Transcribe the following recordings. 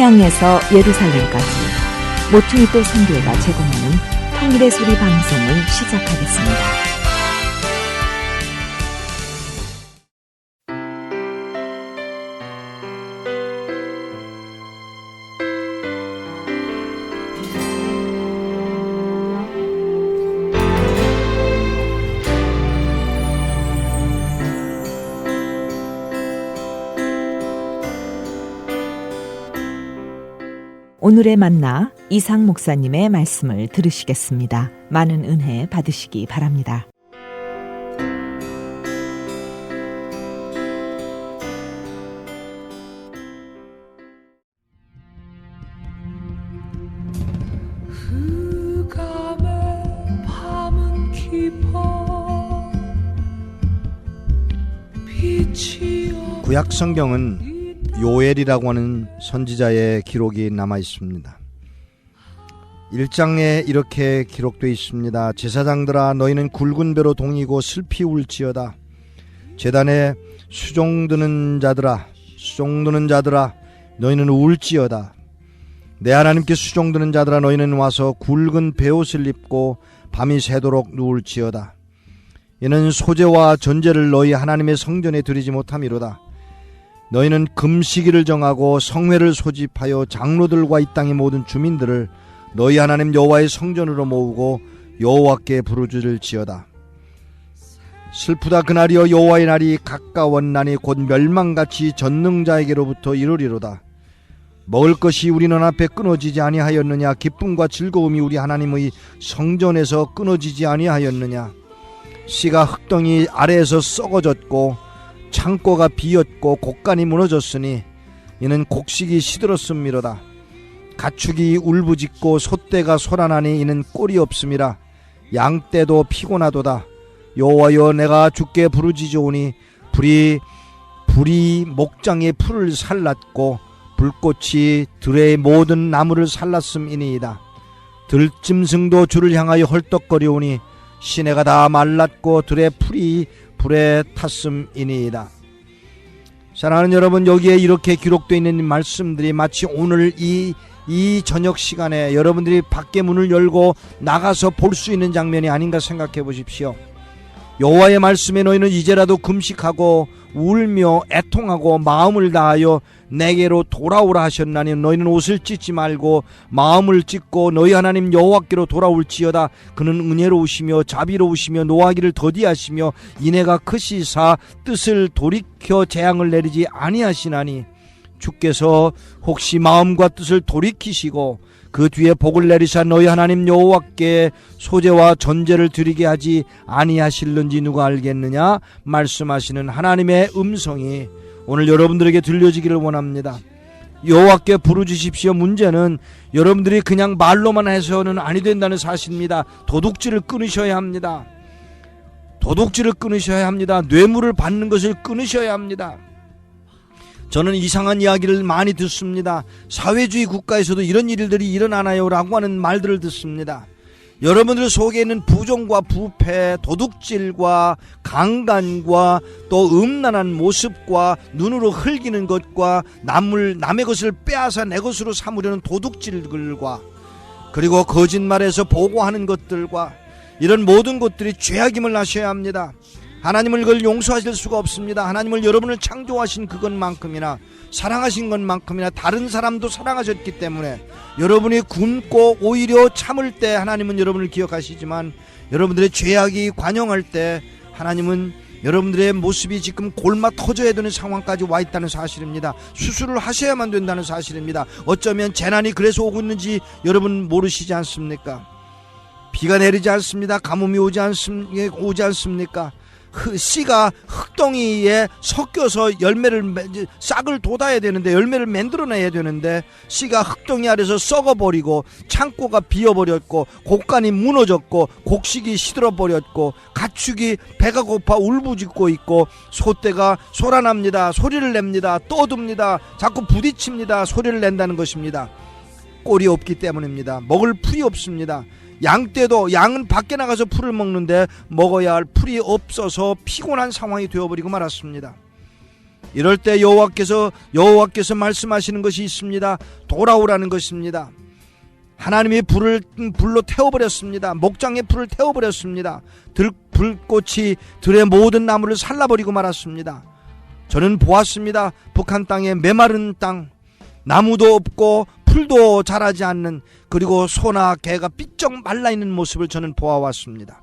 태양에서 예루살렘까지 모퉁이 또 선교회가 제공하는 통일의 소리 방송을 시작하겠습니다. 오늘의 만나 이상 목사님의 말씀을 들으시겠습니다. 많은 은혜 받으시기 바랍니다. 흑암의 밤은 깊어 빛이 구약 성경은 요엘이라고 하는 선지자의 기록이 남아 있습니다. 1장에 이렇게 기록되어 있습니다. 제사장들아 너희는 굵은 배로 동이고 슬피 울지어다. 제단에 수종드는 자들아 너희는 울지어다. 내 하나님께 수종드는 자들아 너희는 와서 굵은 베옷을 입고 밤이 새도록 누울지어다. 이는 소제와 전제를 너희 하나님의 성전에 드리지 못함이로다. 너희는 금시기를 정하고 성회를 소집하여 장로들과 이 땅의 모든 주민들을 너희 하나님 여호와의 성전으로 모으고 여호와께 부르짖을지어다. 슬프다 그날이여 여호와의 날이 가까웠나니 곧 멸망같이 전능자에게로부터 이르리로다. 먹을 것이 우리 눈앞에 끊어지지 아니하였느냐. 기쁨과 즐거움이 우리 하나님의 성전에서 끊어지지 아니하였느냐. 씨가 흙덩이 아래에서 썩어졌고 창고가 비었고 곡간이 무너졌으니 이는 곡식이 시들었음이로다. 가축이 울부짖고 소떼가 소란하니 이는 꼴이 없음이라. 양떼도 피곤하도다. 여호와여 내가 주께 부르짖으오니 불이 목장의 풀을 살랐고 불꽃이 들의 모든 나무를 살랐음이니이다. 들짐승도 주를 향하여 헐떡거리오니 시내가 다 말랐고 들의 풀이 불에 탔음이니이다. 사랑하는 여러분, 여기에 이렇게 기록되어 있는 말씀들이 마치 오늘 이 저녁 시간에 여러분들이 밖에 문을 열고 나가서 볼 수 있는 장면이 아닌가 생각해 보십시오. 여호와의 말씀에 너희는 이제라도 금식하고 울며 애통하고 마음을 다하여 내게로 돌아오라 하셨나니 너희는 옷을 찢지 말고 마음을 찢고 너희 하나님 여호와께로 돌아올지어다. 그는 은혜로우시며 자비로우시며 노하기를 더디하시며 인애가 크시사 뜻을 돌이켜 재앙을 내리지 아니하시나니 주께서 혹시 마음과 뜻을 돌이키시고 그 뒤에 복을 내리사 너희 하나님 여호와께 소제와 전제를 드리게 하지 아니하실는지 누가 알겠느냐. 말씀하시는 하나님의 음성이 오늘 여러분들에게 들려지기를 원합니다. 여호와께 부르짖으십시오. 문제는 여러분들이 그냥 말로만 해서는 아니 된다는 사실입니다. 도둑질을 끊으셔야 합니다. 뇌물을 받는 것을 끊으셔야 합니다. 저는 이상한 이야기를 많이 듣습니다. 사회주의 국가에서도 이런 일들이 일어나나요? 라고 하는 말들을 듣습니다. 여러분들 속에 있는 부정과 부패, 도둑질과 강간과 또 음란한 모습과 눈으로 흘기는 것과 남의 것을 빼앗아 내 것으로 삼으려는 도둑질들과 그리고 거짓말에서 보고하는 것들과 이런 모든 것들이 죄악임을 아셔야 합니다. 하나님을 그걸 용서하실 수가 없습니다. 하나님을 여러분을 창조하신 그것만큼이나 사랑하신 것만큼이나 다른 사람도 사랑하셨기 때문에 여러분이 굶고 오히려 참을 때 하나님은 여러분을 기억하시지만 여러분들의 죄악이 관영할 때 하나님은 여러분들의 모습이 지금 골마 터져야 되는 상황까지 와 있다는 사실입니다. 수술을 하셔야만 된다는 사실입니다. 어쩌면 재난이 그래서 오고 있는지 여러분 모르시지 않습니까? 비가 내리지 않습니다. 가뭄이 오지 않습니까? 씨가 흙덩이에 섞여서 싹을 돋아야 되는데 열매를 만들어내야 되는데 씨가 흙덩이 아래서 썩어버리고 창고가 비어버렸고 곡간이 무너졌고 곡식이 시들어버렸고 가축이 배가 고파 울부짖고 있고 소떼가 소란합니다. 소리를 냅니다. 떠듭니다. 자꾸 부딪힙니다. 소리를 낸다는 것입니다. 꼴이 없기 때문입니다. 먹을 풀이 없습니다. 양은 밖에 나가서 풀을 먹는데 먹어야 할 풀이 없어서 피곤한 상황이 되어버리고 말았습니다. 이럴 때 여호와께서 말씀하시는 것이 있습니다. 돌아오라는 것입니다. 하나님이 불로 태워버렸습니다. 목장의 불을 태워버렸습니다. 불꽃이 들의 모든 나무를 살라버리고 말았습니다. 저는 보았습니다. 북한 땅에 메마른 땅, 나무도 없고 풀도 자라지 않는, 그리고 소나 개가 삐쩍 말라있는 모습을 저는 보아왔습니다.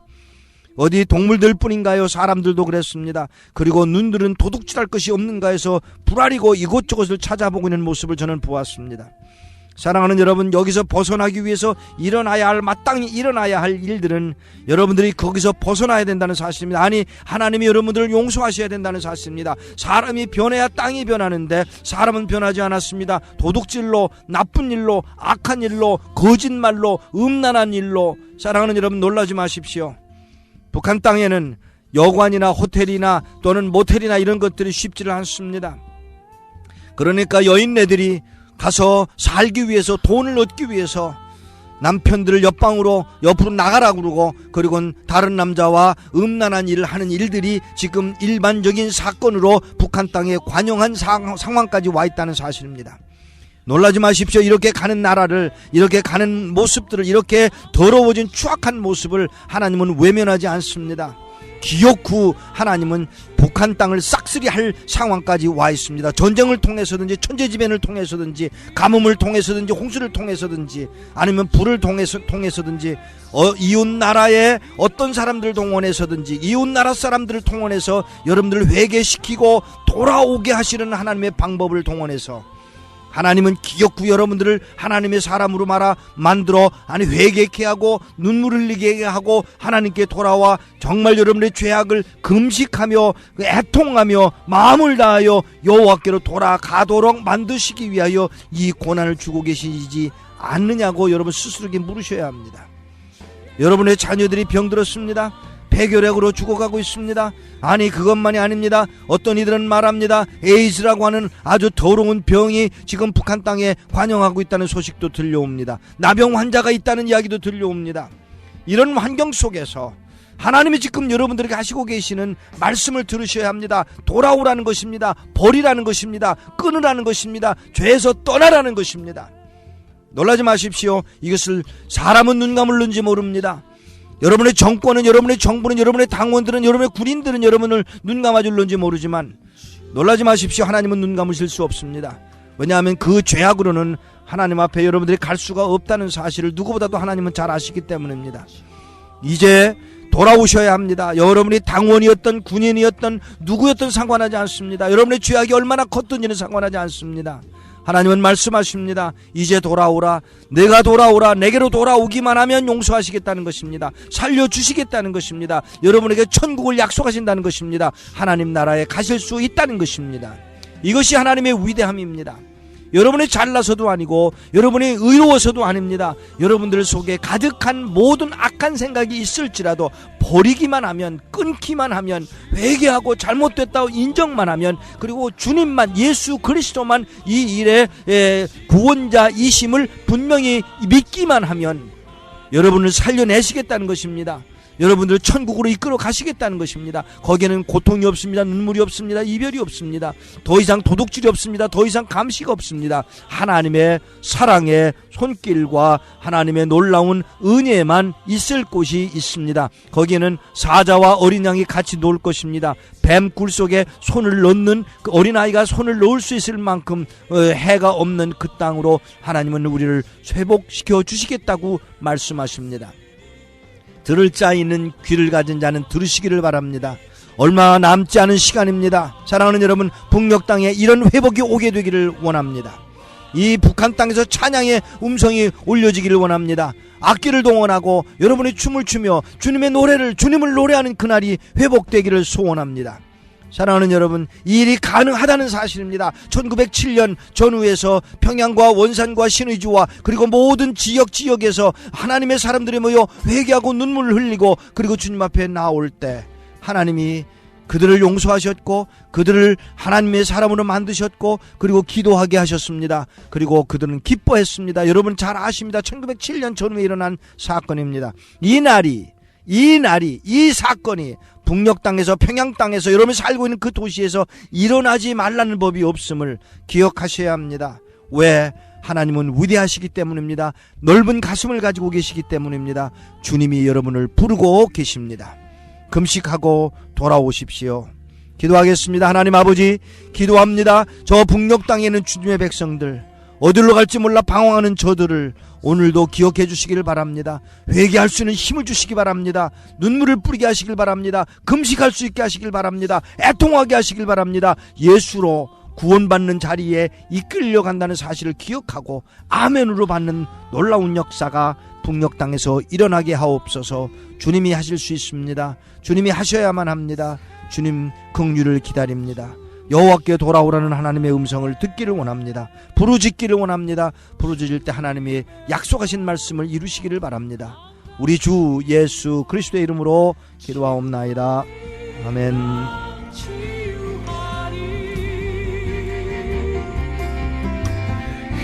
어디 동물들 뿐인가요? 사람들도 그랬습니다. 그리고 눈들은 도둑질할 것이 없는가 해서 불아리고 이곳저곳을 찾아보고 있는 모습을 저는 보았습니다. 사랑하는 여러분, 여기서 벗어나기 위해서 마땅히 일어나야 할 일들은 여러분들이 거기서 벗어나야 된다는 사실입니다. 아니, 하나님이 여러분들을 용서하셔야 된다는 사실입니다. 사람이 변해야 땅이 변하는데 사람은 변하지 않았습니다. 도둑질로, 나쁜 일로, 악한 일로, 거짓말로, 음란한 일로. 사랑하는 여러분, 놀라지 마십시오. 북한 땅에는 여관이나 호텔이나 또는 모텔이나 이런 것들이 쉽지를 않습니다. 그러니까 여인네들이 가서 살기 위해서, 돈을 얻기 위해서 남편들을 옆으로 나가라고 그러고, 그리고 다른 남자와 음란한 일을 하는 일들이 지금 일반적인 사건으로 북한 땅에 관영한 상황까지 와 있다는 사실입니다. 놀라지 마십시오. 이렇게 가는 나라를, 이렇게 가는 모습들을, 이렇게 더러워진 추악한 모습을 하나님은 외면하지 않습니다. 기어코 하나님은 북한 땅을 싹쓸이할 상황까지 와 있습니다. 전쟁을 통해서든지, 천재지변을 통해서든지, 가뭄을 통해서든지, 홍수를 통해서든지, 아니면 불을 통해서든지, 이웃 나라의 어떤 사람들을 동원해서든지, 이웃 나라 사람들을 동원해서 여러분들을 회개시키고 돌아오게 하시는 하나님의 방법을 동원해서 하나님은 기어코 여러분들을 하나님의 사람으로 만들어 회개케 하고 눈물 흘리게 하고 하나님께 돌아와 정말 여러분의 죄악을 금식하며 애통하며 마음을 다하여 여호와께로 돌아가도록 만드시기 위하여 이 고난을 주고 계시지 않느냐고 여러분 스스로에게 물으셔야 합니다. 여러분의 자녀들이 병들었습니다. 폐결핵으로 죽어가고 있습니다. 아니, 그것만이 아닙니다. 어떤 이들은 말합니다. 에이즈라고 하는 아주 더러운 병이 지금 북한 땅에 관영하고 있다는 소식도 들려옵니다. 나병 환자가 있다는 이야기도 들려옵니다. 이런 환경 속에서 하나님이 지금 여러분들에게 하시고 계시는 말씀을 들으셔야 합니다. 돌아오라는 것입니다. 버리라는 것입니다. 끊으라는 것입니다. 죄에서 떠나라는 것입니다. 놀라지 마십시오. 이것을 사람은 눈 감을는지 모릅니다. 여러분의 정권은, 여러분의 정부는, 여러분의 당원들은, 여러분의 군인들은 여러분을 눈 감아줄는지 모르지만 놀라지 마십시오. 하나님은 눈 감으실 수 없습니다. 왜냐하면 그 죄악으로는 하나님 앞에 여러분들이 갈 수가 없다는 사실을 누구보다도 하나님은 잘 아시기 때문입니다. 이제 돌아오셔야 합니다. 여러분이 당원이었던, 군인이었던, 누구였던 상관하지 않습니다. 여러분의 죄악이 얼마나 컸든지는 상관하지 않습니다. 하나님은 말씀하십니다. 이제 돌아오라. 내가 돌아오라. 내게로 돌아오기만 하면 용서하시겠다는 것입니다. 살려주시겠다는 것입니다. 여러분에게 천국을 약속하신다는 것입니다. 하나님 나라에 가실 수 있다는 것입니다. 이것이 하나님의 위대함입니다. 여러분이 잘나서도 아니고 여러분이 의로워서도 아닙니다. 여러분들 속에 가득한 모든 악한 생각이 있을지라도 버리기만 하면, 끊기만 하면, 회개하고 잘못됐다고 인정만 하면, 그리고 주님만, 예수 그리스도만 이 일의 구원자이심을 분명히 믿기만 하면 여러분을 살려내시겠다는 것입니다. 여러분들을 천국으로 이끌어 가시겠다는 것입니다. 거기에는 고통이 없습니다. 눈물이 없습니다. 이별이 없습니다. 더 이상 도둑질이 없습니다. 더 이상 감시가 없습니다. 하나님의 사랑의 손길과 하나님의 놀라운 은혜만 있을 곳이 있습니다. 거기에는 사자와 어린 양이 같이 놀 것입니다. 뱀 굴 속에 손을 넣는 그 어린아이가 손을 넣을 수 있을 만큼 해가 없는 그 땅으로 하나님은 우리를 회복시켜 주시겠다고 말씀하십니다. 들을 자 있는 귀를 가진 자는 들으시기를 바랍니다. 얼마 남지 않은 시간입니다. 사랑하는 여러분, 북녘 땅에 이런 회복이 오게 되기를 원합니다. 이 북한 땅에서 찬양의 음성이 올려지기를 원합니다. 악기를 동원하고 여러분이 춤을 추며 주님을 노래하는 그날이 회복되기를 소원합니다. 사랑하는 여러분, 이 일이 가능하다는 사실입니다. 1907년 전후에서 평양과 원산과 신의주와 그리고 모든 지역에서 하나님의 사람들이 모여 회개하고 눈물을 흘리고 그리고 주님 앞에 나올 때 하나님이 그들을 용서하셨고 그들을 하나님의 사람으로 만드셨고 그리고 기도하게 하셨습니다. 그리고 그들은 기뻐했습니다. 여러분 잘 아십니다. 1907년 전후에 일어난 사건입니다. 이 이 날이, 이 사건이 북녘 땅에서, 평양 땅에서, 여러분이 살고 있는 그 도시에서 일어나지 말라는 법이 없음을 기억하셔야 합니다. 왜? 하나님은 위대하시기 때문입니다. 넓은 가슴을 가지고 계시기 때문입니다. 주님이 여러분을 부르고 계십니다. 금식하고 돌아오십시오. 기도하겠습니다. 하나님 아버지, 기도합니다. 저 북녘 땅에 있는 주님의 백성들, 어디로 갈지 몰라 방황하는 저들을 오늘도 기억해 주시기를 바랍니다. 회개할 수 있는 힘을 주시기 바랍니다. 눈물을 뿌리게 하시길 바랍니다. 금식할 수 있게 하시길 바랍니다. 애통하게 하시길 바랍니다. 예수로 구원받는 자리에 이끌려 간다는 사실을 기억하고 아멘으로 받는 놀라운 역사가 북녘 땅에서 일어나게 하옵소서. 주님이 하실 수 있습니다. 주님이 하셔야만 합니다. 주님 긍휼을 기다립니다. 여호와께 돌아오라는 하나님의 음성을 듣기를 원합니다. 부르짖기를 원합니다. 부르짖을 때 하나님이 약속하신 말씀을 이루시기를 바랍니다. 우리 주 예수 그리스도의 이름으로 기도하옵나이다. 아멘.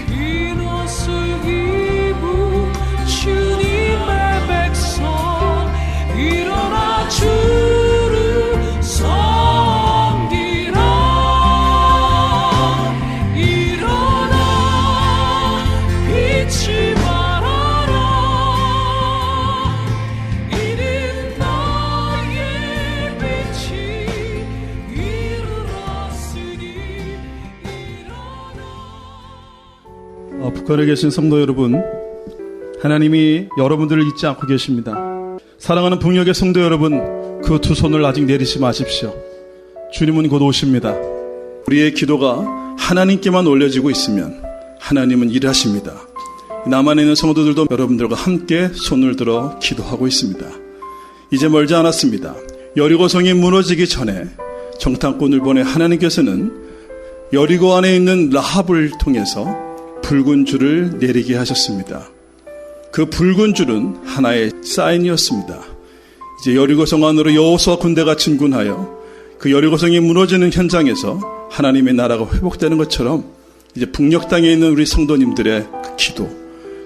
흰 옷을 입은 주님의 백성 일어나 주를 섬기라. 일어나 빛이 발하라. 이는 나의 빛이 이르렀으니 일어나. 북한에 계신 성도 여러분, 하나님이 여러분들을 잊지 않고 계십니다. 사랑하는 북녘의 성도 여러분, 그 두 손을 아직 내리지 마십시오. 주님은 곧 오십니다. 우리의 기도가 하나님께만 올려지고 있으면 하나님은 일하십니다. 남한에 있는 성도들도 여러분들과 함께 손을 들어 기도하고 있습니다. 이제 멀지 않았습니다. 여리고성이 무너지기 전에 정탐꾼을 보내 하나님께서는 여리고 안에 있는 라합을 통해서 붉은 줄을 내리게 하셨습니다. 그 붉은 줄은 하나의 사인이었습니다. 이제 여리고성 안으로 여호수아 군대가 진군하여 그 여리고성이 무너지는 현장에서 하나님의 나라가 회복되는 것처럼 이제 북녘 땅에 있는 우리 성도님들의 그 기도,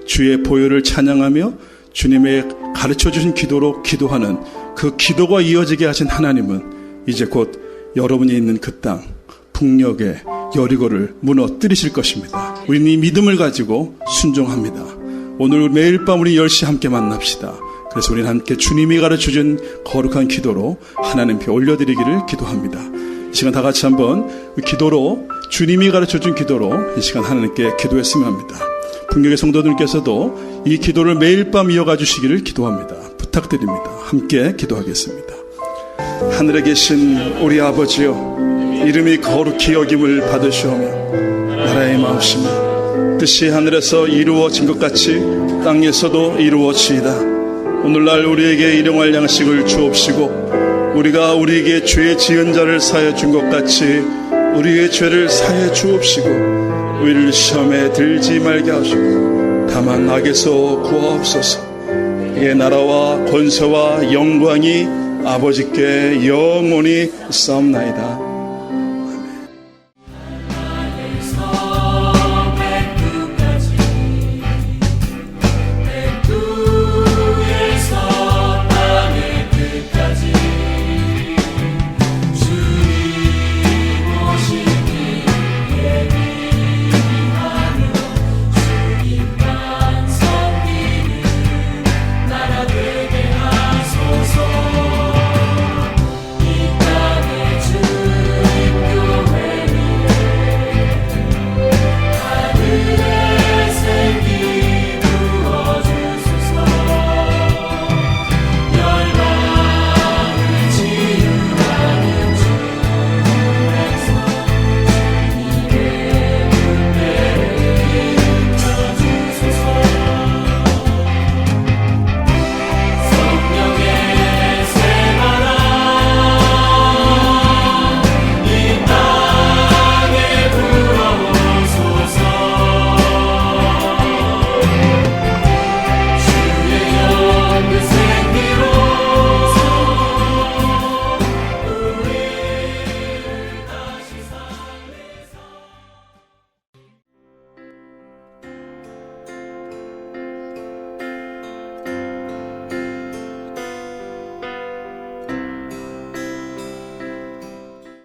주의 보혈을 찬양하며 주님의 가르쳐주신 기도로 기도하는 그 기도가 이어지게 하신 하나님은 이제 곧 여러분이 있는 그 땅, 북녘의 여리고를 무너뜨리실 것입니다. 우리는 이 믿음을 가지고 순종합니다. 오늘 매일 밤 우리 10시 함께 만납시다. 그래서 우리는 함께 주님이 가르쳐준 거룩한 기도로 하나님께 올려드리기를 기도합니다. 이 시간 다 같이 한번 기도로, 주님이 가르쳐준 기도로 이 시간 하나님께 기도했으면 합니다. 북녘의 성도들께서도 이 기도를 매일 밤 이어가 주시기를 기도합니다. 부탁드립니다. 함께 기도하겠습니다. 하늘에 계신 우리 아버지여, 이름이 거룩히 여김을 받으시오며 나라의 마음심이 뜻이 하늘에서 이루어진 것 같이 땅에서도 이루어지이다. 오늘날 우리에게 일용할 양식을 주옵시고 우리가 우리에게 죄 지은 자를 사하여 준 것 같이 우리의 죄를 사하여 주옵시고 우리를 시험에 들지 말게 하시고 다만 악에서 구하옵소서. 이 나라와 권세와 영광이 아버지께 영원히 싸움나이다. 이 땅에 주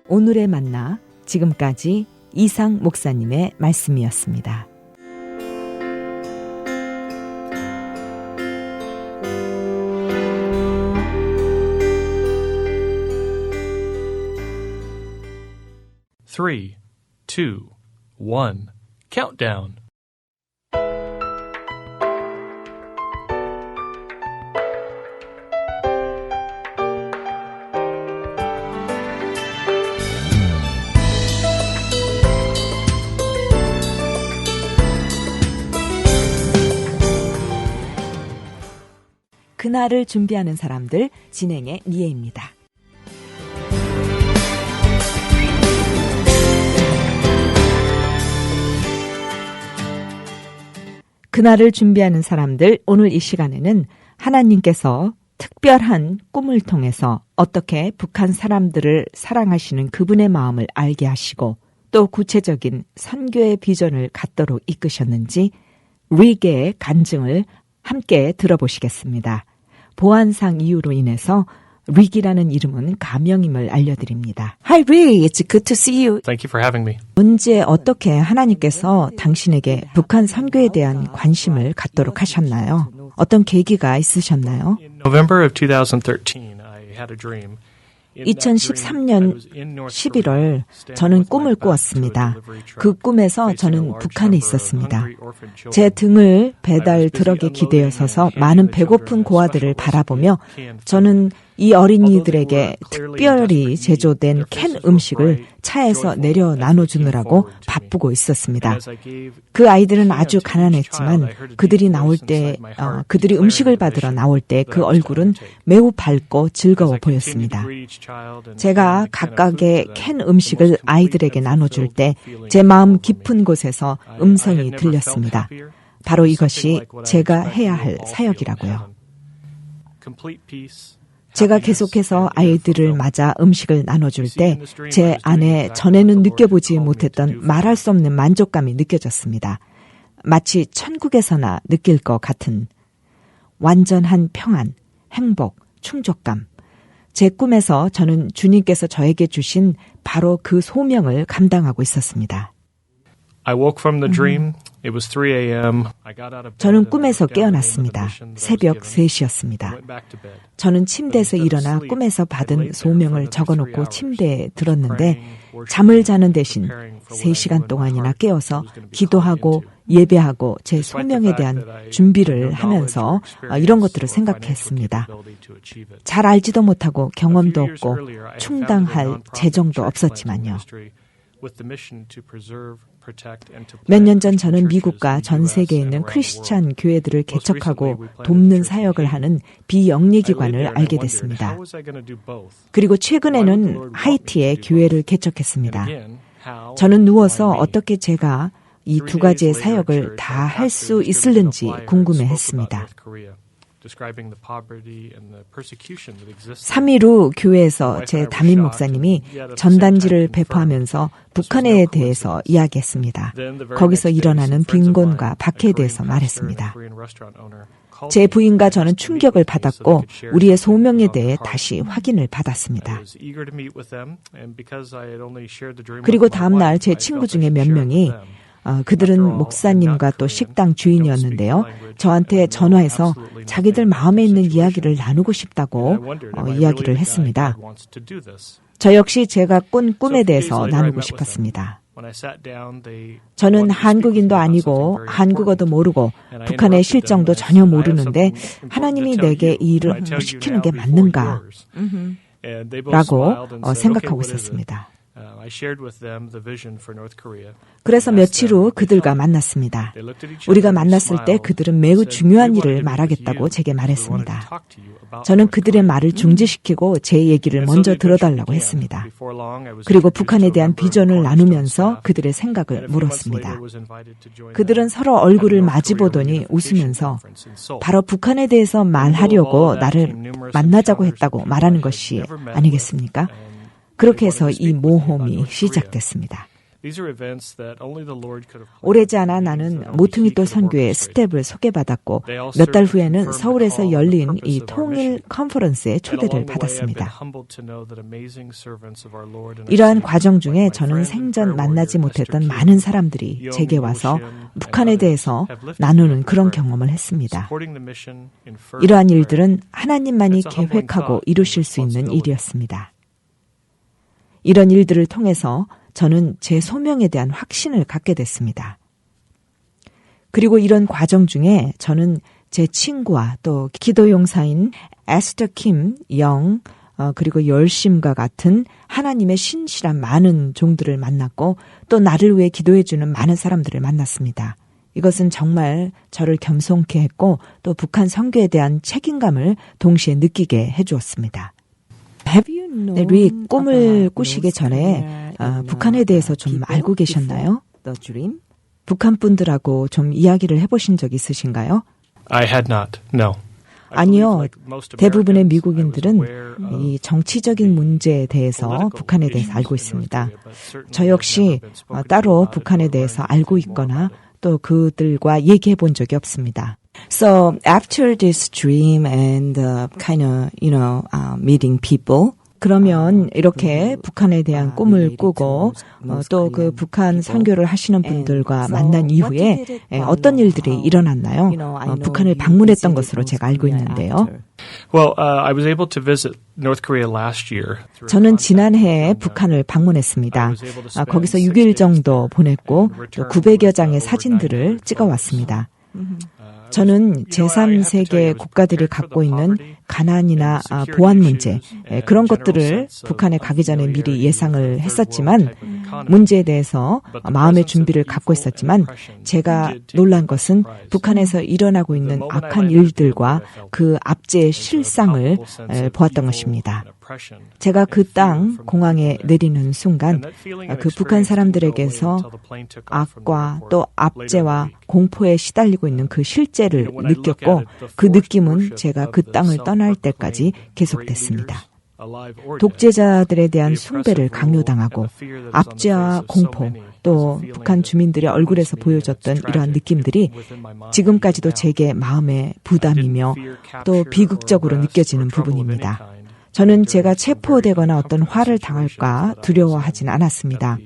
오늘의 만나, 지금까지 이상 목사님의 말씀이었습니다. Three, two, one. Countdown. 그날을 준비하는 사람들, 진행의 니에입니다. 그날을 준비하는 사람들, 오늘 이 시간에는 하나님께서 특별한 꿈을 통해서 어떻게 북한 사람들을 사랑하시는 그분의 마음을 알게 하시고 또 구체적인 선교의 비전을 갖도록 이끄셨는지 리게의 간증을 함께 들어보시겠습니다. 보안상 이유로 인해서 릭이라는 이름은 가명임을 알려드립니다. Hi Rick, it's good to see you. Thank you for having me. 언제 어떻게 하나님께서 당신에게 북한 선교에 대한 관심을 갖도록 하셨나요? 어떤 계기가 있으셨나요? In November of 2013, I had a dream. 2013년 11월 저는 꿈을 꾸었습니다. 그 꿈에서 저는 북한에 있었습니다. 제 등을 배달 트럭에 기대어 서서 많은 배고픈 고아들을 바라보며 저는 이 어린이들에게 특별히 제조된 캔 음식을 차에서 내려 나눠주느라고 바쁘고 있었습니다. 그 아이들은 아주 가난했지만 그들이 나올 때, 그들이 음식을 받으러 나올 때 그 얼굴은 매우 밝고 즐거워 보였습니다. 제가 각각의 캔 음식을 아이들에게 나눠줄 때 제 마음 깊은 곳에서 음성이 들렸습니다. 바로 이것이 제가 해야 할 사역이라고요. 제가 계속해서 아이들을 맞아 음식을 나눠줄 때 제 안에 전에는 느껴보지 못했던 말할 수 없는 만족감이 느껴졌습니다. 마치 천국에서나 느낄 것 같은 완전한 평안, 행복, 충족감. 제 꿈에서 저는 주님께서 저에게 주신 바로 그 소명을 감당하고 있었습니다. I woke from the dream. It was 3 a.m. I got out of bed. 저는 꿈에서 깨어났습니다. 새벽 3시였습니다. 저는 침대에서 일어나 꿈에서 받은 소명을 적어놓고 침대에 들었는데 잠을 자는 대신 3시간 동안이나 깨어서 기도하고 예배하고 제 소명에 대한 준비를 하면서 이런 것들을 생각했습니다. 잘 알지도 못하고 경험도 없고 충당할 재정도 없었지만요. 몇 년 전 저는 미국과 전 세계에 있는 크리스찬 교회들을 개척하고 돕는 사역을 하는 비영리기관을 알게 됐습니다. 그리고 최근에는 하이티에 교회를 개척했습니다. 저는 누워서 어떻게 제가 이 두 가지의 사역을 다 할 수 있을는지 궁금해했습니다. 3일 후 교회에서 제 담임 목사님이 전단지를 배포하면서 북한에 대해서 이야기했습니다. 거기서 일어나는 빈곤과 박해에 대해서 말했습니다. 제 부인과 저는 충격을 받았고 우리의 소명에 대해 다시 확인을 받았습니다. 그리고 다음 날 제 친구 중에 몇 명이 그들은 목사님과 또 식당 주인이었는데요. 저한테 전화해서 자기들 마음에 있는 이야기를 나누고 싶다고 이야기를 했습니다. 저 역시 제가 꾼 꿈에 대해서 나누고 싶었습니다. 저는 한국인도 아니고 한국어도 모르고 북한의 실정도 전혀 모르는데 하나님이 내게 이 일을 시키는 게 맞는가? 라고 생각하고 있었습니다. 그래서 며칠 후 그들과 만났습니다. 우리가 만났을 때 그들은 매우 중요한 일을 말하겠다고 제게 말했습니다. 저는 그들의 말을 중지시키고 제 얘기를 먼저 들어달라고 했습니다. 그리고 북한에 대한 비전을 나누면서 그들의 생각을 물었습니다. 그들은 서로 얼굴을 마주보더니 웃으면서 바로 북한에 대해서 말하려고 나를 만나자고 했다고 말하는 것이 아니겠습니까? 그렇게 해서 이 모험이 시작됐습니다. 오래지 않아 나는 모퉁이돌 선교의 스텝을 소개받았고 몇 달 후에는 서울에서 열린 이 통일 컨퍼런스에 초대를 받았습니다. 이러한 과정 중에 저는 생전 만나지 못했던 많은 사람들이 제게 와서 북한에 대해서 나누는 그런 경험을 했습니다. 이러한 일들은 하나님만이 계획하고 이루실 수 있는 일이었습니다. 이런 일들을 통해서 저는 제 소명에 대한 확신을 갖게 됐습니다. 그리고 이런 과정 중에 저는 제 친구와 또 기도 용사인 에스터 킴 영 그리고 열심과 같은 하나님의 신실한 많은 종들을 만났고 또 나를 위해 기도해주는 많은 사람들을 만났습니다. 이것은 정말 저를 겸손케 했고 또 북한 선교에 대한 책임감을 동시에 느끼게 해주었습니다. 리 꿈을 꾸시기 전에 북한에 대해서 좀 알고 계셨나요? 북한 분들하고 좀 이야기를 해보신 적 있으신가요? I had not. No. 아니요. 대부분의 미국인들은 이 정치적인 문제에 대해서 북한에 대해서 알고 있습니다. 저 역시 따로 북한에 대해서 알고 있거나 또 그들과 얘기해 본 적이 없습니다. So after this dream and kind of, meeting people, 그러면 이렇게 북한에 대한 꿈을 꾸고 또 그 북한 선교를 하시는 분들과 만난 이후에 어떤 일들이 일어났나요? 북한을 방문했던 것으로 제가 알고 있는데요. Well, I was able to visit North Korea last year. 저는 지난해에 북한을 방문했습니다. 거기서 6일 정도 보냈고 또 900여 장의 사진들을 찍어왔습니다. 저는 제3세계 국가들이 갖고 있는 가난이나 보안 문제 그런 것들을 북한에 가기 전에 미리 예상을 했었지만 문제에 대해서 마음의 준비를 갖고 있었지만 제가 놀란 것은 북한에서 일어나고 있는 악한 일들과 그 압제의 실상을 보았던 것입니다. 제가 그 땅 공항에 내리는 순간 그 북한 사람들에게서 악과 또 압제와 공포에 시달리고 있는 그 실제를 느꼈고 그 느낌은 제가 그 땅을 떠날 때까지 계속됐습니다. 독재자들에 대한 숭배를 강요당하고 압제와 공포 또 북한 주민들의 얼굴에서 보여줬던 이러한 느낌들이 지금까지도 제게 마음의 부담이며 또 비극적으로 느껴지는 부분입니다. 저는 제가 체포되거나 어떤 화를 당할까 두려워하진 않았습니다.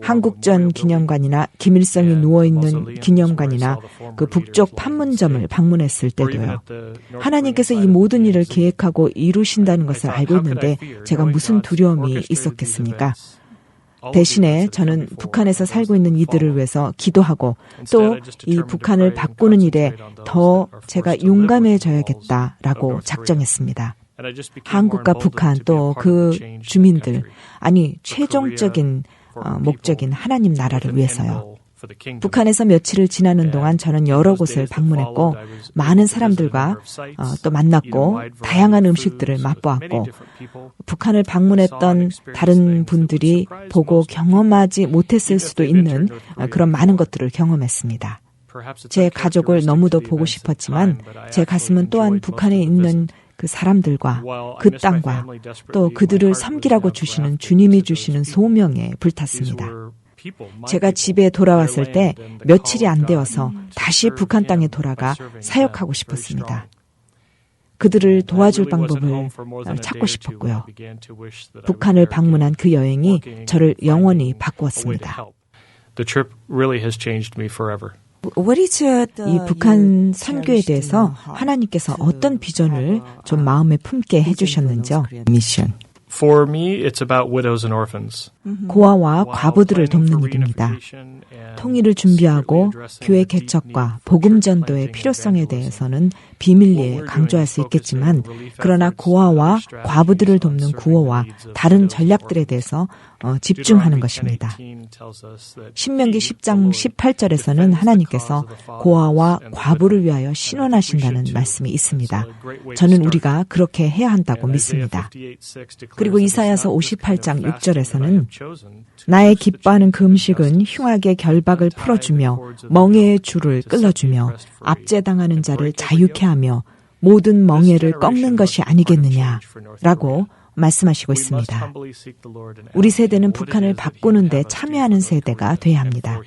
한국전 기념관이나 김일성이 누워있는 기념관이나 그 북쪽 판문점을 방문했을 때도요. 하나님께서 이 모든 일을 계획하고 이루신다는 것을 알고 있는데 제가 무슨 두려움이 있었겠습니까? 대신에 저는 북한에서 살고 있는 이들을 위해서 기도하고 또 이 북한을 바꾸는 일에 더 제가 용감해져야겠다라고 작정했습니다. 한국과 북한 또 그 주민들, 아니 최종적인 목적인 하나님 나라를 위해서요. 북한에서 며칠을 지나는 동안 저는 여러 곳을 방문했고 많은 사람들과 또 만났고 다양한 음식들을 맛보았고 북한을 방문했던 다른 분들이 보고 경험하지 못했을 수도 있는 그런 많은 것들을 경험했습니다. 제 가족을 너무도 보고 싶었지만 제 가슴은 또한 북한에 있는 그 사람들과 그 땅과 또 그들을 섬기라고 주시는 주님이 주시는 소명에 불탔습니다. 제가 집에 돌아왔을 때 며칠이 안 되어서 다시 북한 땅에 돌아가 사역하고 싶었습니다. 그들을 도와줄 방법을 찾고 싶었고요. 북한을 방문한 그 여행이 저를 영원히 바꾸었습니다. 이 북한 선교에 대해서 하나님께서 어떤 비전을 좀 마음에 품게 해주셨는지요? 미션. For me, it's about widows and orphans. 고아와 과부들을 돕는 일입니다. 통일을 준비하고 교회 개척과 복음 전도의 필요성에 대해서는 비밀리에 강조할 수 있겠지만 그러나 고아와 과부들을 돕는 구호와 다른 전략들에 대해서 집중하는 것입니다. 신명기 10장 18절에서는 하나님께서 고아와 과부를 위하여 신원하신다는 말씀이 있습니다. 저는 우리가 그렇게 해야 한다고 믿습니다. 그리고 이사야서 58장 6절에서는 나의 기뻐하는 그 음식은 흉악의 결박을 풀어주며 멍에의 줄을 끌어주며 압제당하는 자를 자유케 하며 모든 멍에를 꺾는 것이 아니겠느냐라고 말씀하시고 있습니다. 우리 세대는 북한을 바꾸는데 참여하는 세대가 돼야 합니다.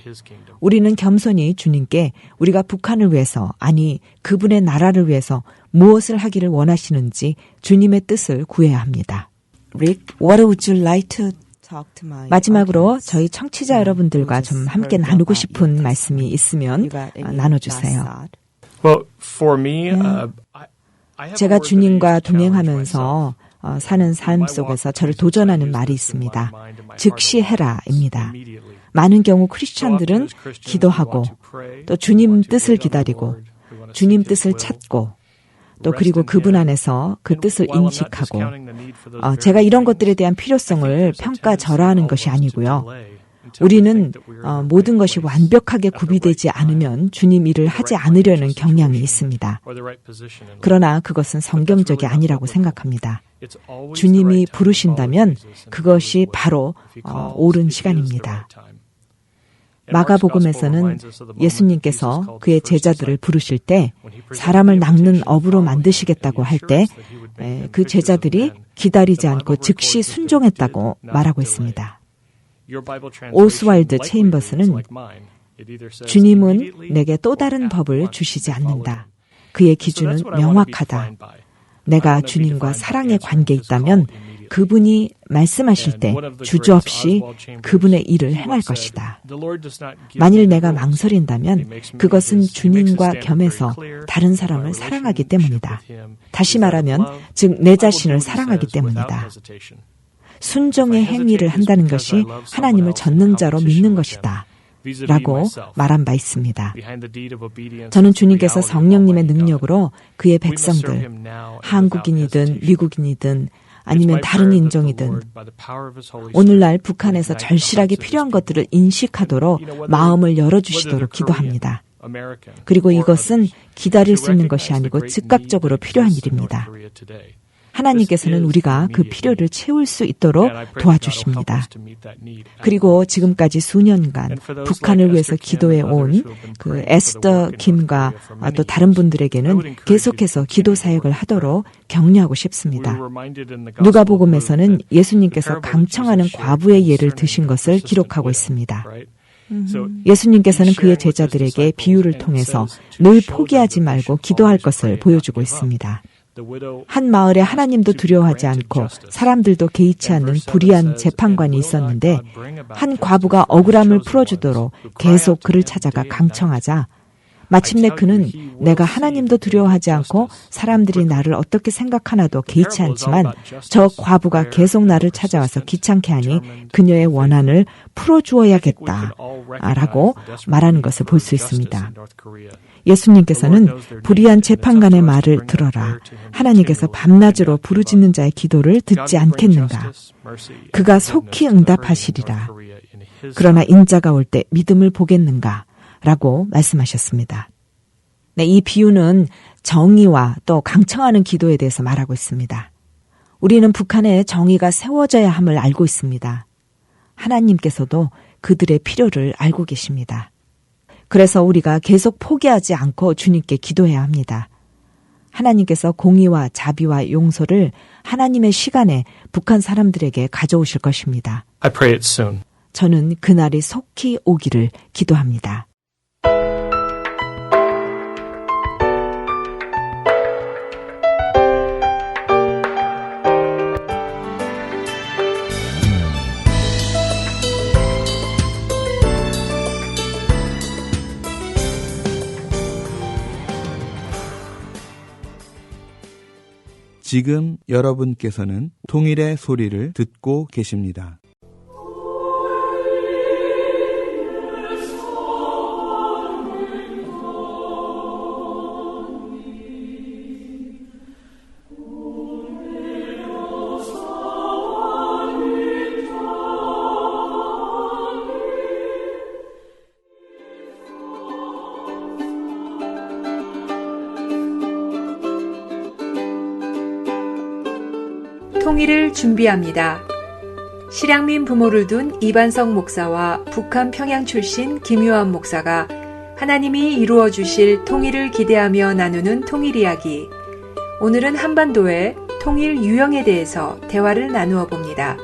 우리는 겸손히 주님께 우리가 북한을 위해서, 아니 그분의 나라를 위해서 무엇을 하기를 원하시는지 주님의 뜻을 구해야 합니다. Rick, what would you like to talk to my 마지막으로 저희 청취자 여러분들과 좀 함께 나누고 싶은 말씀이 있으면 나눠주세요. Well, for me, 제가 주님과 동행하면서 사는 삶 속에서 저를 도전하는 말이 있습니다. 즉시 해라입니다. 많은 경우 크리스천들은 기도하고 또 주님 뜻을 기다리고 주님 뜻을 찾고 또 그리고 그분 안에서 그 뜻을 인식하고 제가 이런 것들에 대한 필요성을 평가절하하는 것이 아니고요. 우리는 모든 것이 완벽하게 구비되지 않으면 주님 일을 하지 않으려는 경향이 있습니다. 그러나 그것은 성경적이 아니라고 생각합니다. 주님이 부르신다면 그것이 바로 옳은 시간입니다. 마가복음에서는 예수님께서 그의 제자들을 부르실 때 사람을 낚는 어부로 만드시겠다고 할 때 그 제자들이 기다리지 않고 즉시 순종했다고 말하고 있습니다. 오스왈드 체인버스는 주님은 내게 또 다른 법을 주시지 않는다. 그의 기준은 명확하다. 내가 주님과 사랑의 관계에 있다면 그분이 말씀하실 때 주저없이 그분의 일을 행할 것이다. 만일 내가 망설인다면 그것은 주님과 겸해서 다른 사람을 사랑하기 때문이다. 다시 말하면 즉 내 자신을 사랑하기 때문이다. 순종의 행위를 한다는 것이 하나님을 전능자로 믿는 것이다. 라고 말한 바 있습니다. 저는 주님께서 성령님의 능력으로 그의 백성들, 한국인이든 미국인이든 아니면 다른 인종이든 오늘날 북한에서 절실하게 필요한 것들을 인식하도록 마음을 열어주시도록 기도합니다. 그리고 이것은 기다릴 수 있는 것이 아니고 즉각적으로 필요한 일입니다. 하나님께서는 우리가 그 필요를 채울 수 있도록 도와주십니다. 그리고 지금까지 수년간 북한을 위해서 기도해 온 그 에스더 김과 또 다른 분들에게는 계속해서 기도 사역을 하도록 격려하고 싶습니다. 누가복음에서는 예수님께서 강청하는 과부의 예를 드신 것을 기록하고 있습니다. 예수님께서는 그의 제자들에게 비유를 통해서 늘 포기하지 말고 기도할 것을 보여주고 있습니다. 한 마을에 하나님도 두려워하지 않고 사람들도 개의치 않는 불의한 재판관이 있었는데 한 과부가 억울함을 풀어주도록 계속 그를 찾아가 강청하자 마침내 그는 내가 하나님도 두려워하지 않고 사람들이 나를 어떻게 생각하나도 개의치 않지만 저 과부가 계속 나를 찾아와서 귀찮게 하니 그녀의 원한을 풀어주어야겠다 라고 말하는 것을 볼 수 있습니다. 예수님께서는 불의한 재판관의 말을 들어라. 하나님께서 밤낮으로 부르짖는 자의 기도를 듣지 않겠는가. 그가 속히 응답하시리라. 그러나 인자가 올 때 믿음을 보겠는가. 라고 말씀하셨습니다. 네, 이 비유는 정의와 또 강청하는 기도에 대해서 말하고 있습니다. 우리는 북한에 정의가 세워져야 함을 알고 있습니다. 하나님께서도 그들의 필요를 알고 계십니다. 그래서 우리가 계속 포기하지 않고 주님께 기도해야 합니다. 하나님께서 공의와 자비와 용서를 하나님의 시간에 북한 사람들에게 가져오실 것입니다. I pray it soon. 저는 그날이 속히 오기를 기도합니다. 지금 여러분께서는 통일의 소리를 듣고 계십니다. 통일을 준비합니다. 실향민 부모를 둔 이반석 목사와 북한 평양 출신 김유한 목사가 하나님이 이루어 주실 통일을 기대하며 나누는 통일 이야기. 오늘은 한반도의 통일 유형에 대해서 대화를 나누어 봅니다.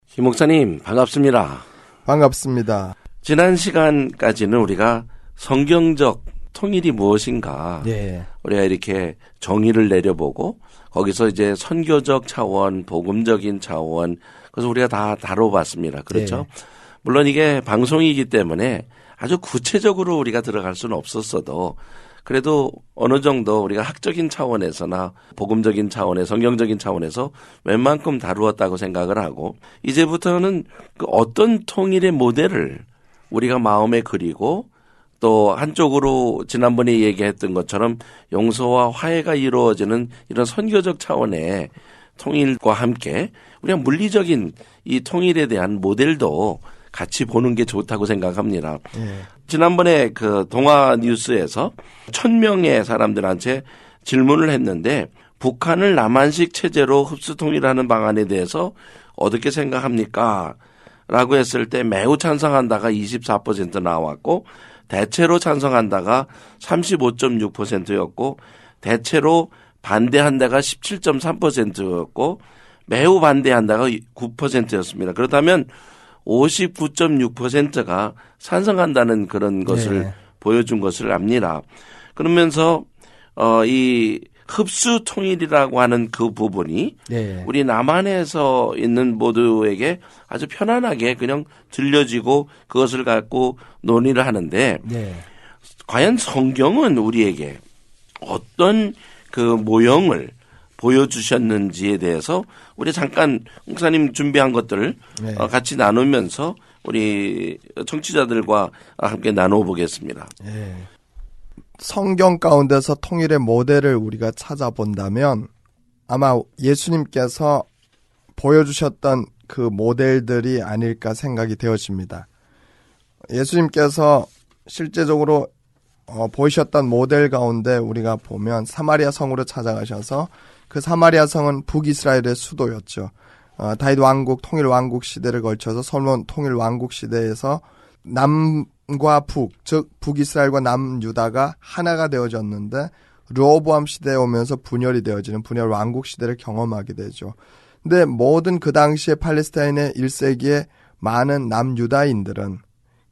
김 목사님 반갑습니다. 반갑습니다. 지난 시간까지는 우리가 성경적 통일이 무엇인가 네. 우리가 이렇게 정의를 내려보고 거기서 이제 선교적 차원, 복음적인 차원 그래서 우리가 다 다뤄봤습니다. 그렇죠? 네. 물론 이게 방송이기 때문에 아주 구체적으로 우리가 들어갈 수는 없었어도 그래도 어느 정도 우리가 학적인 차원에서나 복음적인 차원에 성경적인 차원에서 웬만큼 다루었다고 생각을 하고 이제부터는 그 어떤 통일의 모델을 우리가 마음에 그리고 또 한쪽으로 지난번에 얘기했던 것처럼 용서와 화해가 이루어지는 이런 선교적 차원의 통일과 함께 우리가 물리적인 이 통일에 대한 모델도 같이 보는 게 좋다고 생각합니다. 지난번에 그 동아 뉴스에서 1,000명의 사람들한테 질문을 했는데 북한을 남한식 체제로 흡수 통일하는 방안에 대해서 어떻게 생각합니까? 라고 했을 때 매우 찬성한다가 24% 나왔고 대체로 찬성한다가 35.6%였고 대체로 반대한다가 17.3%였고 매우 반대한다가 9%였습니다. 그렇다면 59.6%가 찬성한다는 그런 것을 네. 보여준 것을 압니다. 그러면서 이 흡수 통일이라고 하는 그 부분이 네. 우리 남한에서 있는 모두에게 아주 편안하게 그냥 들려지고 그것을 갖고 논의를 하는데 네. 과연 성경은 우리에게 어떤 그 모형을 보여주셨는지에 대해서 우리 잠깐 목사님 준비한 것들을 네. 같이 나누면서 우리 청취자들과 함께 나눠보겠습니다. 네. 성경 가운데서 통일의 모델을 우리가 찾아본다면 아마 예수님께서 보여주셨던 그 모델들이 아닐까 생각이 되어집니다. 예수님께서 실제적으로 보이셨던 모델 가운데 우리가 보면 사마리아 성으로 찾아가셔서 그 사마리아 성은 북이스라엘의 수도였죠. 다윗 왕국 통일 왕국 시대를 걸쳐서 솔로몬 통일 왕국 시대에서 남과 북, 즉 북이스라엘과 남유다가 하나가 되어졌는데 르호보암 시대에 오면서 분열이 되어지는 분열 왕국 시대를 경험하게 되죠. 근데 모든 그 당시에 팔레스타인의 1세기에 많은 남유다인들은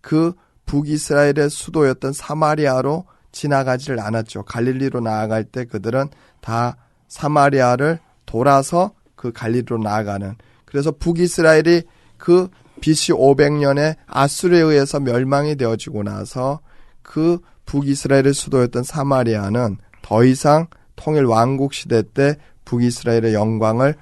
그 북이스라엘의 수도였던 사마리아로 지나가지를 않았죠. 갈릴리로 나아갈 때 그들은 다 사마리아를 돌아서 그 갈릴리로 나아가는. 그래서 북이스라엘이 그 BC 500년에 아수르에 의해서 멸망이 되어지고 나서 그 북이스라엘의 수도였던 사마리아는 더 이상 통일 왕국 시대 때 북이스라엘의 영광을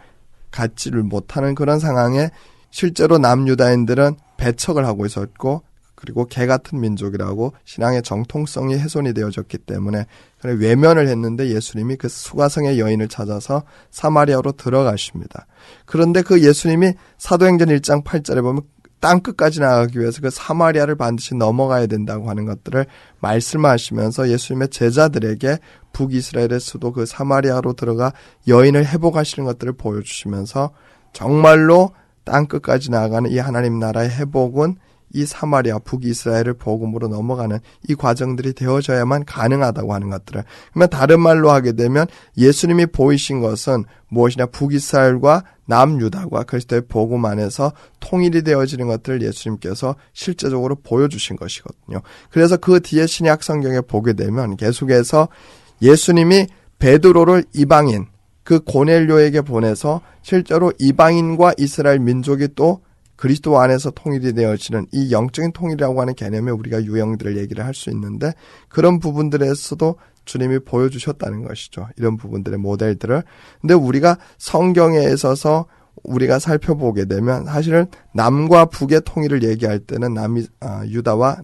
갖지를 못하는 그런 상황에 실제로 남유다인들은 배척을 하고 있었고 그리고 개 같은 민족이라고 신앙의 정통성이 훼손이 되어졌기 때문에 외면을 했는데 예수님이 그 수가성의 여인을 찾아서 사마리아로 들어가십니다. 그런데 그 예수님이 사도행전 1장 8절에 보면 땅끝까지 나가기 위해서 그 사마리아를 반드시 넘어가야 된다고 하는 것들을 말씀하시면서 예수님의 제자들에게 북이스라엘의 수도 그 사마리아로 들어가 여인을 회복하시는 것들을 보여주시면서 정말로 땅끝까지 나아가는 이 하나님 나라의 회복은 이 사마리아 북이스라엘을 복음으로 넘어가는 이 과정들이 되어져야만 가능하다고 하는 것들을. 그러면 다른 말로 하게 되면 예수님이 보이신 것은 무엇이냐 북이스라엘과 남유다가 그리스도의 복음 안에서 통일이 되어지는 것들을 예수님께서 실제적으로 보여주신 것이거든요. 그래서 그 뒤에 신약 성경에 보게 되면 계속해서 예수님이 베드로를 이방인 그 고넬료에게 보내서 실제로 이방인과 이스라엘 민족이 또 그리스도 안에서 통일이 되어지는 이 영적인 통일이라고 하는 개념에 우리가 유형들을 얘기를 할 수 있는데 그런 부분들에서도 주님이 보여주셨다는 것이죠. 이런 부분들의 모델들을. 근데 우리가 성경에 있어서 우리가 살펴보게 되면 사실은 남과 북의 통일을 얘기할 때는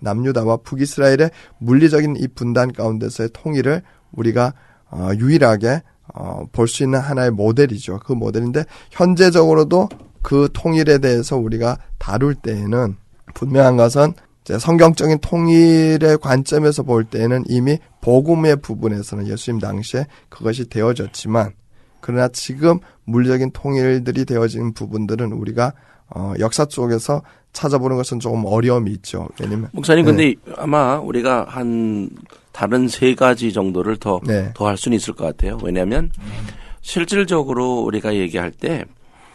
남유다와 북이스라엘의 물리적인 이 분단 가운데서의 통일을 우리가 유일하게 볼 수 있는 하나의 모델이죠. 그 모델인데 현재적으로도 그 통일에 대해서 우리가 다룰 때에는 분명한 것은 이제 성경적인 통일의 관점에서 볼 때에는 이미 복음의 부분에서는 예수님 당시에 그것이 되어졌지만 그러나 지금 물리적인 통일들이 되어진 부분들은 우리가 역사 속에서 찾아보는 것은 조금 어려움이 있죠. 왜냐면 목사님 근데 아마 우리가 한 다른 3가지 정도를 더 네. 할 수는 있을 것 같아요. 왜냐하면 실질적으로 우리가 얘기할 때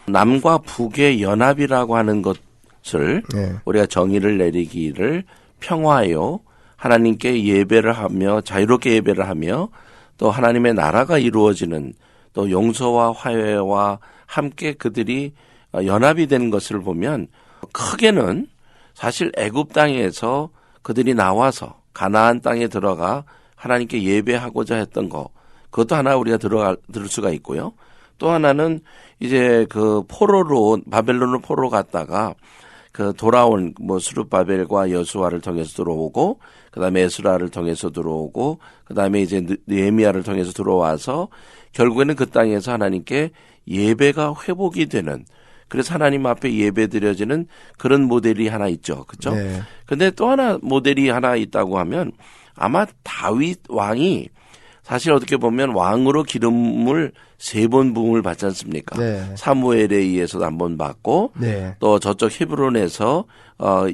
남과 북의 연합이라고 하는 것을 네. 우리가 정의를 내리기를 평화요, 하나님께 예배를 하며 자유롭게 예배를 하며 또 하나님의 나라가 이루어지는 또 용서와 화해와 함께 그들이 연합이 된 것을 보면 크게는 사실 애굽 땅에서 그들이 나와서 가나안 땅에 들어가 하나님께 예배하고자 했던 거, 그것도 하나 우리가 들을 수가 있고요. 또 하나는 이제 그 포로로 바벨론으로 포로 갔다가 그 돌아온 뭐 스룹바벨과 여수아를 통해서 들어오고 그다음에 에스라를 통해서 들어오고 그다음에 이제 느헤미야를 통해서 들어와서 결국에는 그 땅에서 하나님께 예배가 회복이 되는, 그래서 하나님 앞에 예배드려지는 그런 모델이 하나 있죠. 그렇죠? 네. 근데 또 하나 모델이 하나 있다고 하면 아마 다윗 왕이 사실 어떻게 보면 왕으로 기름을 3번 부음을 받지 않습니까? 네. 사무엘에 의해서도 한 번 받고 네. 또 저쪽 헤브론에서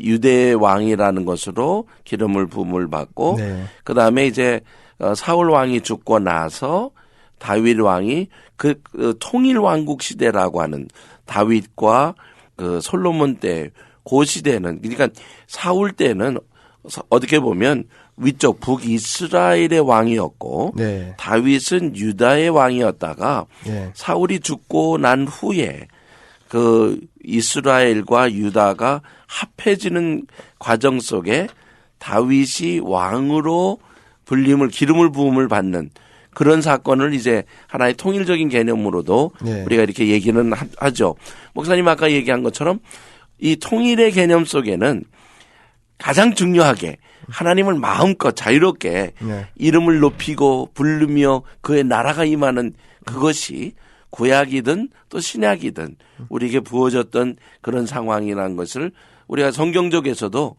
유대 왕이라는 것으로 기름을 부음을 받고 네. 그다음에 이제 사울 왕이 죽고 나서 다윗 왕이 그 통일 왕국 시대라고 하는 다윗과 그 솔로몬 때 그 시대는, 그러니까 사울 때는 어떻게 보면 위쪽 북이스라엘의 왕이었고 네. 다윗은 유다의 왕이었다가 네. 사울이 죽고 난 후에 그 이스라엘과 유다가 합해지는 과정 속에 다윗이 왕으로 기름을 부음을 받는 그런 사건을 이제 하나의 통일적인 개념으로도 네. 우리가 이렇게 얘기는 하죠. 목사님 아까 얘기한 것처럼 이 통일의 개념 속에는 가장 중요하게 하나님을 마음껏 자유롭게 네. 이름을 높이고 부르며 그의 나라가 임하는 그것이 구약이든 또 신약이든 우리에게 부어졌던 그런 상황이라는 것을 우리가 성경적에서도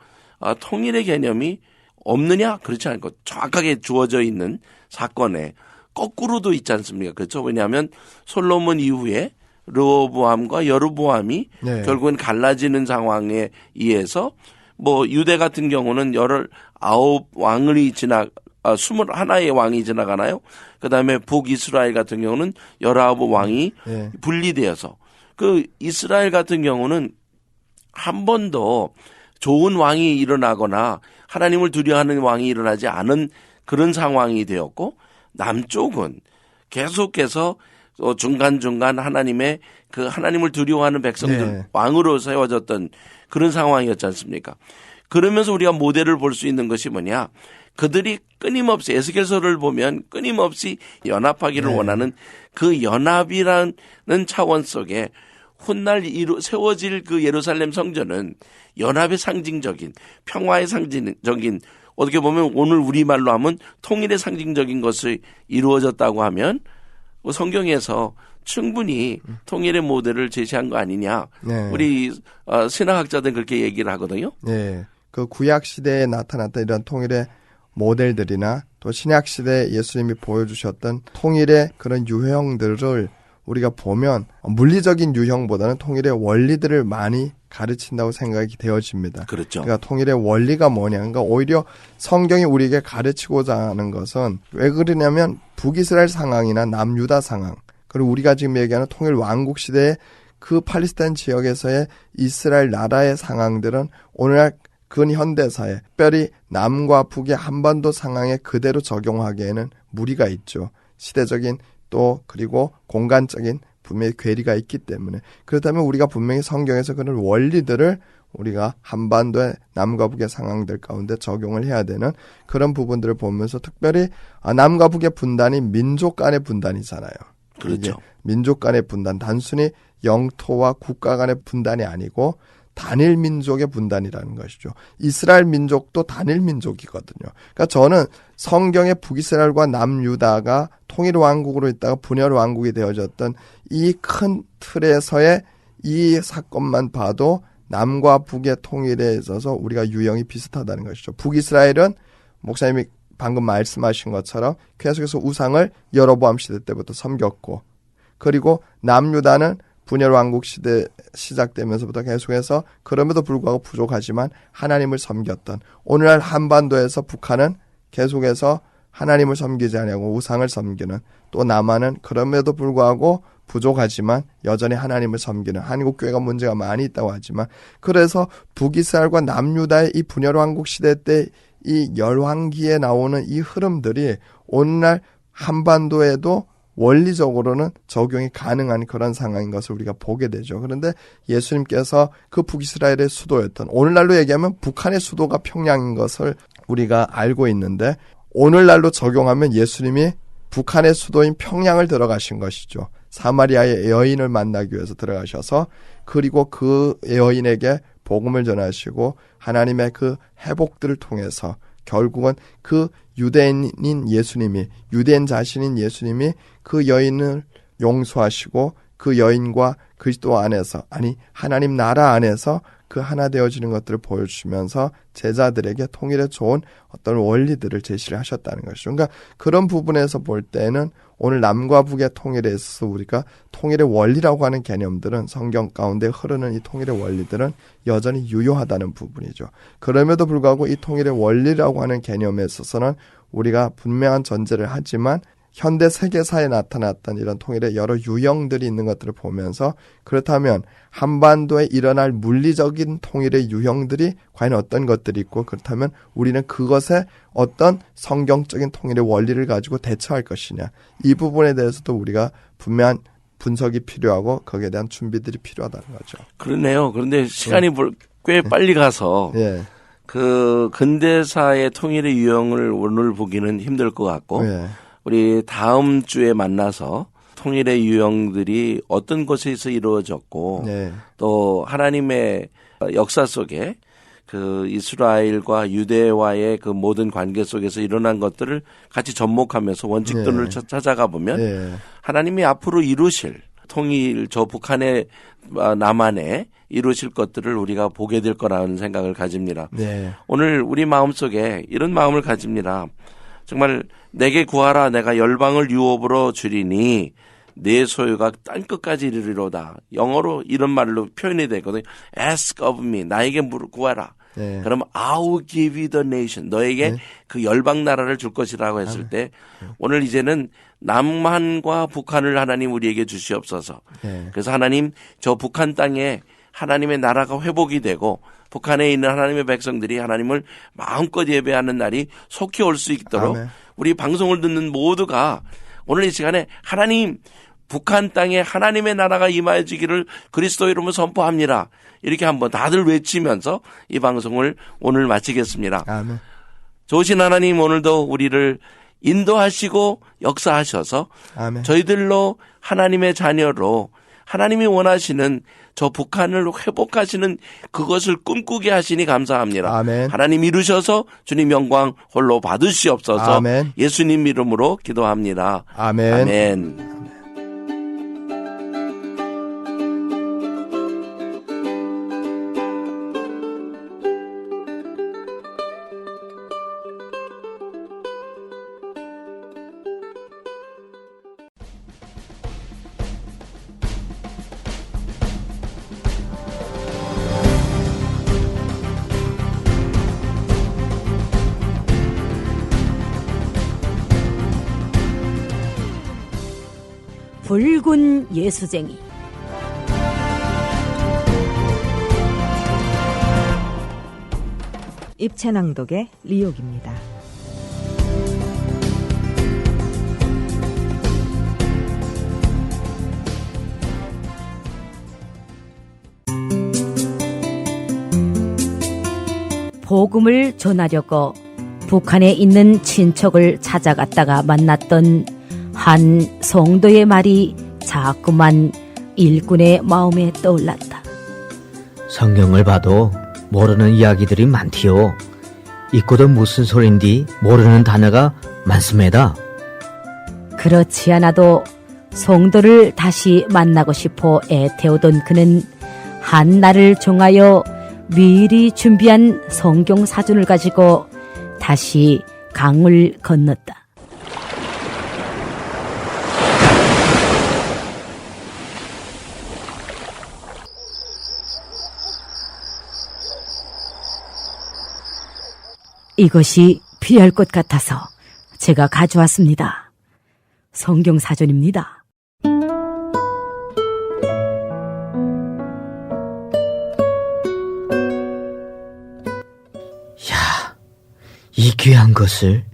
통일의 개념이 없느냐? 그렇지 않고 정확하게 주어져 있는 사건에 거꾸로도 있지 않습니까? 그렇죠? 왜냐하면 솔로몬 이후에 르호보암과 여로보암이 네. 결국은 갈라지는 상황에 의해서 뭐 유대 같은 경우는 19왕이 21의 왕이 지나가나요? 그다음에 북이스라엘 같은 경우는 19왕이 네. 분리되어서 그 이스라엘 같은 경우는 한 번도 좋은 왕이 일어나거나 하나님을 두려워하는 왕이 일어나지 않은 그런 상황이 되었고 남쪽은 계속해서 중간중간 하나님의 그 하나님을 두려워하는 백성들 네. 왕으로 세워졌던 그런 상황이었지 않습니까? 그러면서 우리가 모델을 볼 수 있는 것이 뭐냐? 그들이 끊임없이 에스겔서를 보면 끊임없이 연합하기를 네. 원하는 그 연합이라는 차원 속에 훗날 세워질 그 예루살렘 성전은 연합의 상징적인 평화의 상징적인 어떻게 보면 오늘 우리말로 하면 통일의 상징적인 것이 이루어졌다고 하면 성경에서 충분히 통일의 모델을 제시한 거 아니냐. 네. 우리 신학학자들은 그렇게 얘기를 하거든요. 네. 그 구약 시대에 나타났던 이런 통일의 모델들이나 또 신약 시대에 예수님이 보여주셨던 통일의 그런 유형들을 우리가 보면 물리적인 유형보다는 통일의 원리들을 많이 가르친다고 생각이 되어집니다. 그렇죠. 그러니까 통일의 원리가 뭐냐. 그러니까 오히려 성경이 우리에게 가르치고자 하는 것은 왜 그러냐면 북이스라엘 상황이나 남유다 상황, 그리고 우리가 지금 얘기하는 통일 왕국 시대의 그 팔레스타인 지역에서의 이스라엘 나라의 상황들은 오늘날 근현대사에 특별히 남과 북의 한반도 상황에 그대로 적용하기에는 무리가 있죠. 시대적인 또 그리고 공간적인 분명히 괴리가 있기 때문에 그렇다면 우리가 분명히 성경에서 그런 원리들을 우리가 한반도의 남과 북의 상황들 가운데 적용을 해야 되는 그런 부분들을 보면서 특별히 남과 북의 분단이 민족 간의 분단이잖아요. 그렇죠. 민족 간의 분단, 단순히 영토와 국가 간의 분단이 아니고 단일 민족의 분단이라는 것이죠. 이스라엘 민족도 단일 민족이거든요. 그러니까 저는 성경의 북이스라엘과 남유다가 통일 왕국으로 있다가 분열 왕국이 되어졌던 이 큰 틀에서의 이 사건만 봐도 남과 북의 통일에 있어서 우리가 유형이 비슷하다는 것이죠. 북이스라엘은 목사님이 방금 말씀하신 것처럼 계속해서 우상을 여로보암 시대 때부터 섬겼고, 그리고 남유다는 분열 왕국 시대 시작되면서부터 계속해서 그럼에도 불구하고 부족하지만 하나님을 섬겼던, 오늘날 한반도에서 북한은 계속해서 하나님을 섬기지 아니하고 우상을 섬기는, 또 남한은 그럼에도 불구하고 부족하지만 여전히 하나님을 섬기는 한국교회가 문제가 많이 있다고 하지만, 그래서 북이스라엘과 남유다의 이 분열 왕국 시대 때 이 열왕기에 나오는 이 흐름들이 오늘날 한반도에도 원리적으로는 적용이 가능한 그런 상황인 것을 우리가 보게 되죠. 그런데 예수님께서 그 북이스라엘의 수도였던, 오늘날로 얘기하면 북한의 수도가 평양인 것을 우리가 알고 있는데, 오늘날로 적용하면 예수님이 북한의 수도인 평양을 들어가신 것이죠. 사마리아의 여인을 만나기 위해서 들어가셔서, 그리고 그 여인에게 복음을 전하시고 하나님의 그 회복들을 통해서 결국은 그 유대인인 예수님이, 유대인 자신인 예수님이 그 여인을 용서하시고 그 여인과 그리스도 안에서, 아니 하나님 나라 안에서 그 하나 되어지는 것들을 보여주시면서 제자들에게 통일에 좋은 어떤 원리들을 제시를 하셨다는 것이죠. 그러니까 그런 부분에서 볼 때는 오늘 남과 북의 통일에 있어서 우리가 통일의 원리라고 하는 개념들은, 성경 가운데 흐르는 이 통일의 원리들은 여전히 유효하다는 부분이죠. 그럼에도 불구하고 이 통일의 원리라고 하는 개념에 있어서는 우리가 분명한 전제를 하지만, 현대 세계사에 나타났던 이런 통일의 여러 유형들이 있는 것들을 보면서, 그렇다면 한반도에 일어날 물리적인 통일의 유형들이 과연 어떤 것들이 있고, 그렇다면 우리는 그것에 어떤 성경적인 통일의 원리를 가지고 대처할 것이냐, 이 부분에 대해서도 우리가 분명한 분석이 필요하고 거기에 대한 준비들이 필요하다는 거죠. 그러네요. 그런데 시간이 꽤 빨리 가서 예. 그 근대사의 통일의 유형을 오늘 보기는 힘들 것 같고, 예. 우리 다음 주에 만나서 통일의 유형들이 어떤 곳에서 이루어졌고, 네. 또 하나님의 역사 속에 그 이스라엘과 유대와의 그 모든 관계 속에서 일어난 것들을 같이 접목하면서 원칙들을 네. 찾아가 보면 네. 하나님이 앞으로 이루실 통일, 저 북한의 남한에 이루실 것들을 우리가 보게 될 거라는 생각을 가집니다. 네. 오늘 우리 마음속에 이런 마음을 가집니다. 정말 내게 구하라, 내가 열방을 유업으로 주리니 내 소유가 땅끝까지 이르리로다. 영어로 이런 말로 표현이 되거든요. Ask of me, 나에게 구하라. 네. 그러면 I will give you the nation, 너에게 네. 그 열방 나라를 줄 것이라고 했을 때, 오늘 이제는 남한과 북한을 하나님 우리에게 주시옵소서. 네. 그래서 하나님, 저 북한 땅에 하나님의 나라가 회복이 되고 북한에 있는 하나님의 백성들이 하나님을 마음껏 예배하는 날이 속히 올 수 있도록, 아멘. 우리 방송을 듣는 모두가 오늘 이 시간에 하나님, 북한 땅에 하나님의 나라가 임하여지기를 그리스도 이름으로 선포합니다. 이렇게 한번 다들 외치면서 이 방송을 오늘 마치겠습니다. 아멘. 좋으신 하나님, 오늘도 우리를 인도하시고 역사하셔서 아멘. 저희들로 하나님의 자녀로 하나님이 원하시는 저 북한을 회복하시는 그것을 꿈꾸게 하시니 감사합니다. 아멘. 하나님 이루셔서 주님 영광 홀로 받으시옵소서. 아멘. 예수님 이름으로 기도합니다. 아멘. 아멘. 붉은 예수쟁이. 입체낭독의 리옥입니다. 복음을 전하려고 북한에 있는 친척을 찾아갔다가 만났던 한 성도의 말이 자꾸만 일꾼의 마음에 떠올랐다. 성경을 봐도 모르는 이야기들이 많디요. 읽고도 무슨 소린디 모르는 단어가 많습니다. 그렇지 않아도 성도를 다시 만나고 싶어 애태우던 그는 한 날을 정하여 미리 준비한 성경 사전을 가지고 다시 강을 건넜다. 이것이 필요할 것 같아서 제가 가져왔습니다. 성경 사전입니다. 야, 이 귀한 것을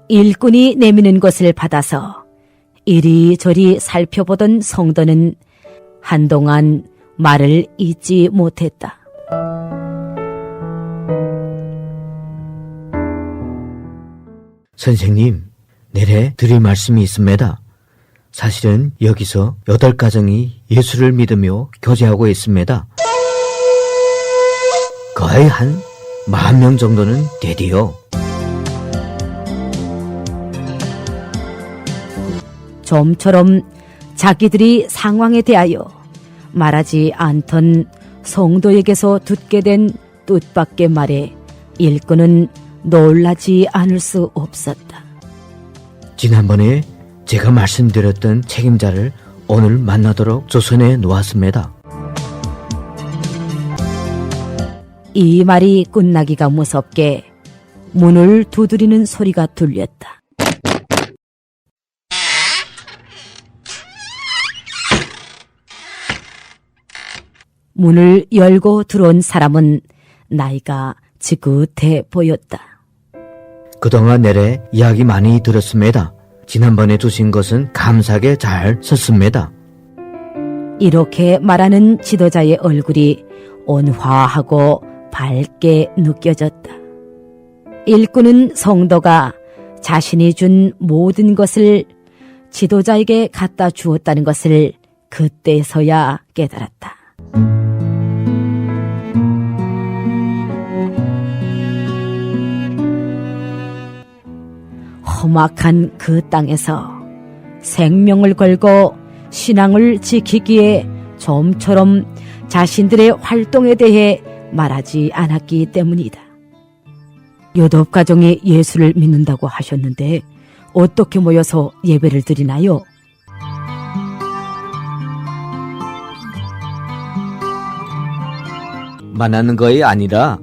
일꾼이 내미는 것을 받아서 이리저리 살펴보던 성도는 한동안 말을 잇지 못했다. 선생님, 내래 드릴 말씀이 있습니다. 사실은 여기서 8가정이 예수를 믿으며 교제하고 있습니다. 거의 한 10,000명 정도는 되디요. 좀처럼 자기들이 상황에 대하여 말하지 않던 성도에게서 듣게 된 뜻밖의 말에 일꾼은 놀라지 않을 수 없었다. 지난번에 제가 말씀드렸던 책임자를 오늘 만나도록 조선해 놓았습니다. 이 말이 끝나기가 무섭게 문을 두드리는 소리가 들렸다. 문을 열고 들어온 사람은 나이가 지긋해 보였다. 그동안 내래 이야기 많이 들었습니다. 지난번에 주신 것은 감사하게 잘 썼습니다. 이렇게 말하는 지도자의 얼굴이 온화하고 밝게 느껴졌다. 일꾼은 성도가 자신이 준 모든 것을 지도자에게 갖다 주었다는 것을 그때서야 깨달았다. 험악한 그 땅에서 생명을 걸고 신앙을 지키기에 좀처럼 자신들의 활동에 대해 말하지 않았기 때문이다. 8가정이 예수를 믿는다고 하셨는데 어떻게 모여서 예배를 드리나요? 만나는 것이 아니라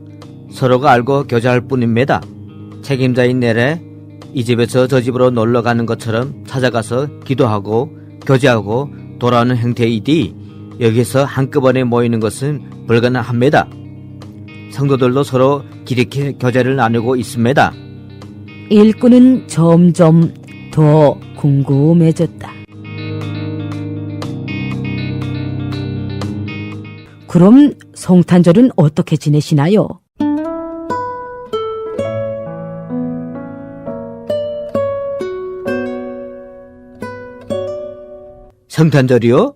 서로가 알고 교제할 뿐입니다. 책임자인 내래 이 집에서 저 집으로 놀러 가는 것처럼 찾아가서 기도하고 교제하고 돌아오는 형태이디 여기서 한꺼번에 모이는 것은 불가능합니다. 성도들도 서로 기렇게 교제를 나누고 있습니다. 일꾼은 점점 더 궁금해졌다. 그럼 성탄절은 어떻게 지내시나요? 성탄절이요?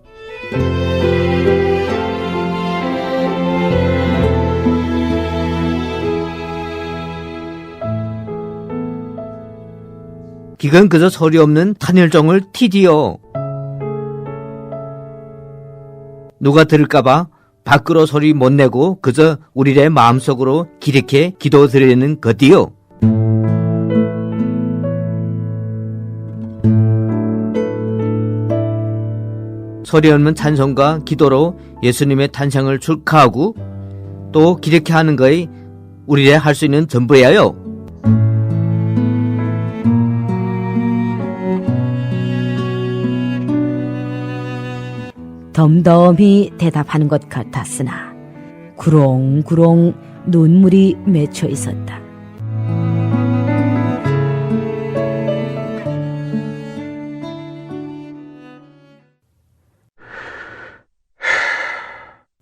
이건 그저 소리 없는 탄혈종을 티디요. 누가 들을까봐 밖으로 소리 못 내고 그저 우리의 마음속으로 기렇게 기도드리는 것이요. 소리 없는 찬송과 기도로 예수님의 탄생을 축하하고 또 기렇게 하는 것이 우리의 할 수 있는 전부예요. 덤덤히 대답하는 것 같았으나 구렁구렁 눈물이 맺혀 있었다.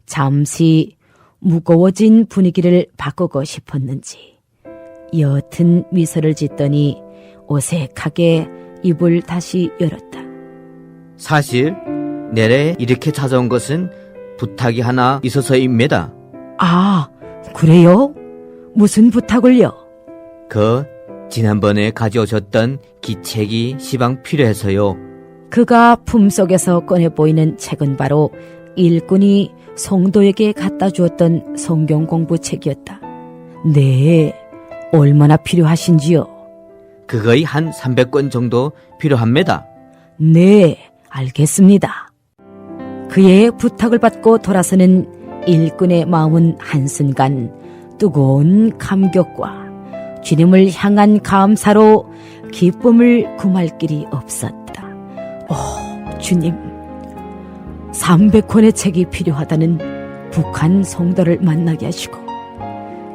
잠시 무거워진 분위기를 바꾸고 싶었는지 옅은 미소를 짓더니 어색하게 입을 다시 열었다. 사실 내래 이렇게 찾아온 것은 부탁이 하나 있어서입니다. 아, 그래요? 무슨 부탁을요? 지난번에 가져오셨던 기책이 시방 필요해서요. 그가 품속에서 꺼내 보이는 책은 바로 일꾼이 성도에게 갖다 주었던 성경 공부 책이었다. 네, 얼마나 필요하신지요? 그거의 한 300권 정도 필요합니다. 네, 알겠습니다. 그의 부탁을 받고 돌아서는 일꾼의 마음은 한순간 뜨거운 감격과 주님을 향한 감사로 기쁨을 금할 길이 없었다. 주님, 300권의 책이 필요하다는 북한 성도를 만나게 하시고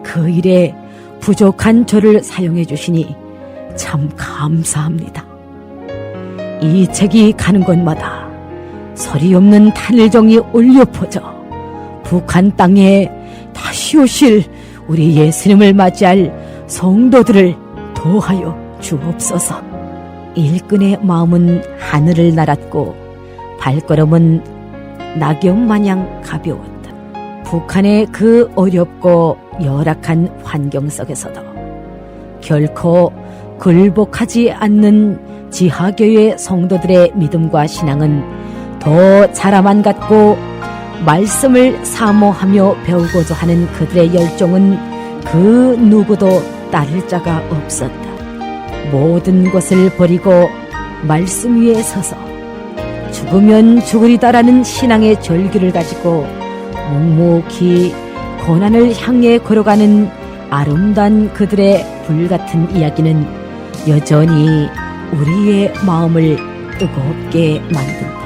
그 일에 부족한 저를 사용해 주시니 참 감사합니다. 이 책이 가는 곳마다 소리 없는 탄일정이 울려 퍼져 북한 땅에 다시 오실 우리 예수님을 맞이할 성도들을 도하여 주옵소서. 일꾼의 마음은 하늘을 날았고 발걸음은 낙엽 마냥 가벼웠다. 북한의 그 어렵고 열악한 환경 속에서도 결코 굴복하지 않는 지하교회 성도들의 믿음과 신앙은 더 자라만 갔고 말씀을 사모하며 배우고자 하는 그들의 열정은 그 누구도 따를 자가 없었다. 모든 것을 버리고 말씀 위에 서서 죽으면 죽으리다라는 신앙의 절규를 가지고 묵묵히 고난을 향해 걸어가는 아름다운 그들의 불같은 이야기는 여전히 우리의 마음을 뜨겁게 만든다.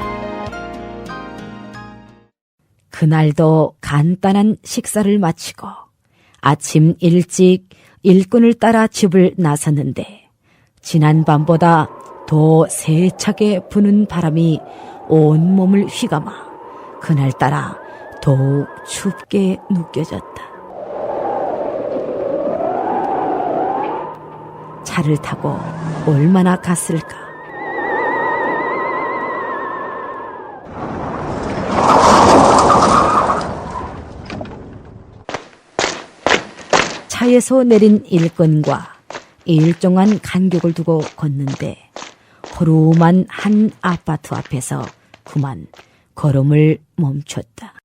그날도 간단한 식사를 마치고 아침 일찍 일꾼을 따라 집을 나섰는데 지난밤보다 더 세차게 부는 바람이 온몸을 휘감아 그날따라 더욱 춥게 느껴졌다. 차를 타고 얼마나 갔을까? 차에서 내린 일꾼과 일정한 간격을 두고 걷는데 허름한 한 아파트 앞에서 그만 걸음을 멈췄다.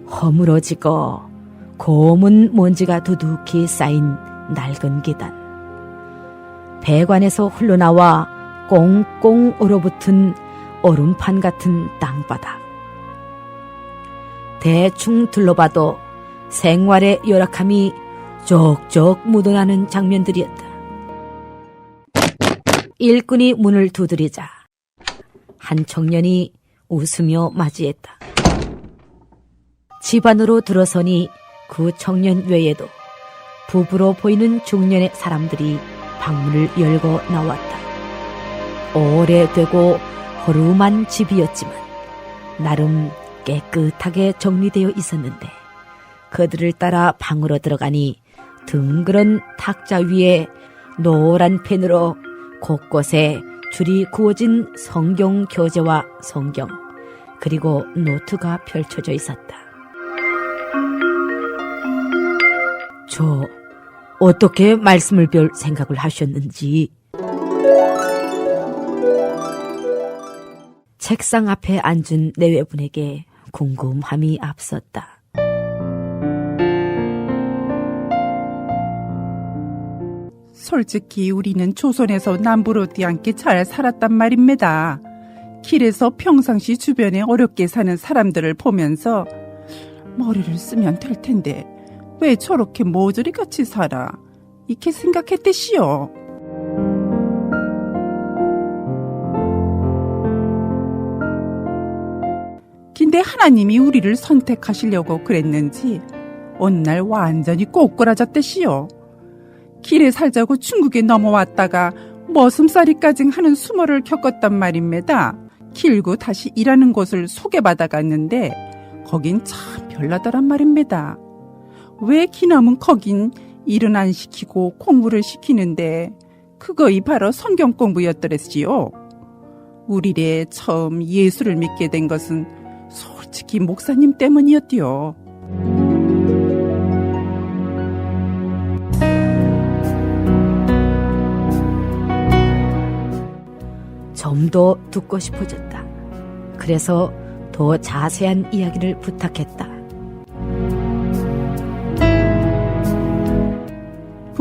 허물어지고 고문 먼지가 두둑히 쌓인 낡은 계단, 배관에서 흘러나와 꽁꽁 얼어붙은 얼음판 같은 땅바닥, 대충 둘러봐도 생활의 열악함이 쩍쩍 묻어나는 장면들이었다. 일꾼이 문을 두드리자 한 청년이 웃으며 맞이했다. 집 안으로 들어서니 그 청년 외에도 부부로 보이는 중년의 사람들이 방문을 열고 나왔다. 오래되고 허름한 집이었지만 나름 깨끗하게 정리되어 있었는데 그들을 따라 방으로 들어가니 둥그런 탁자 위에 노란 펜으로 곳곳에 줄이 구워진 성경 교재와 성경 그리고 노트가 펼쳐져 있었다. 저 어떻게 말씀을 배울 생각을 하셨는지. 책상 앞에 앉은 내외분에게 궁금함이 앞섰다. 솔직히 우리는 조선에서 남부로 뛰어앉게 잘 살았단 말입니다. 길에서 평상시 주변에 어렵게 사는 사람들을 보면서 머리를 쓰면 될 텐데 왜 저렇게 모조리 같이 살아? 이렇게 생각했댔시요. 근데 하나님이 우리를 선택하시려고 그랬는지 어느 날 완전히 꼬꾸라졌댔시요. 길에 살자고 중국에 넘어왔다가 머슴살이까지 하는 수모를 겪었단 말입니다. 길고 다시 일하는 곳을 소개받아 갔는데 거긴 참 별나더란 말입니다. 왜 기남은 거긴 일은 안 시키고 공부를 시키는데 그거이 바로 성경 공부였더랬지요. 우리래 처음 예수를 믿게 된 것은 솔직히 목사님 때문이었디요. 좀 더 듣고 싶어졌다. 그래서 더 자세한 이야기를 부탁했다.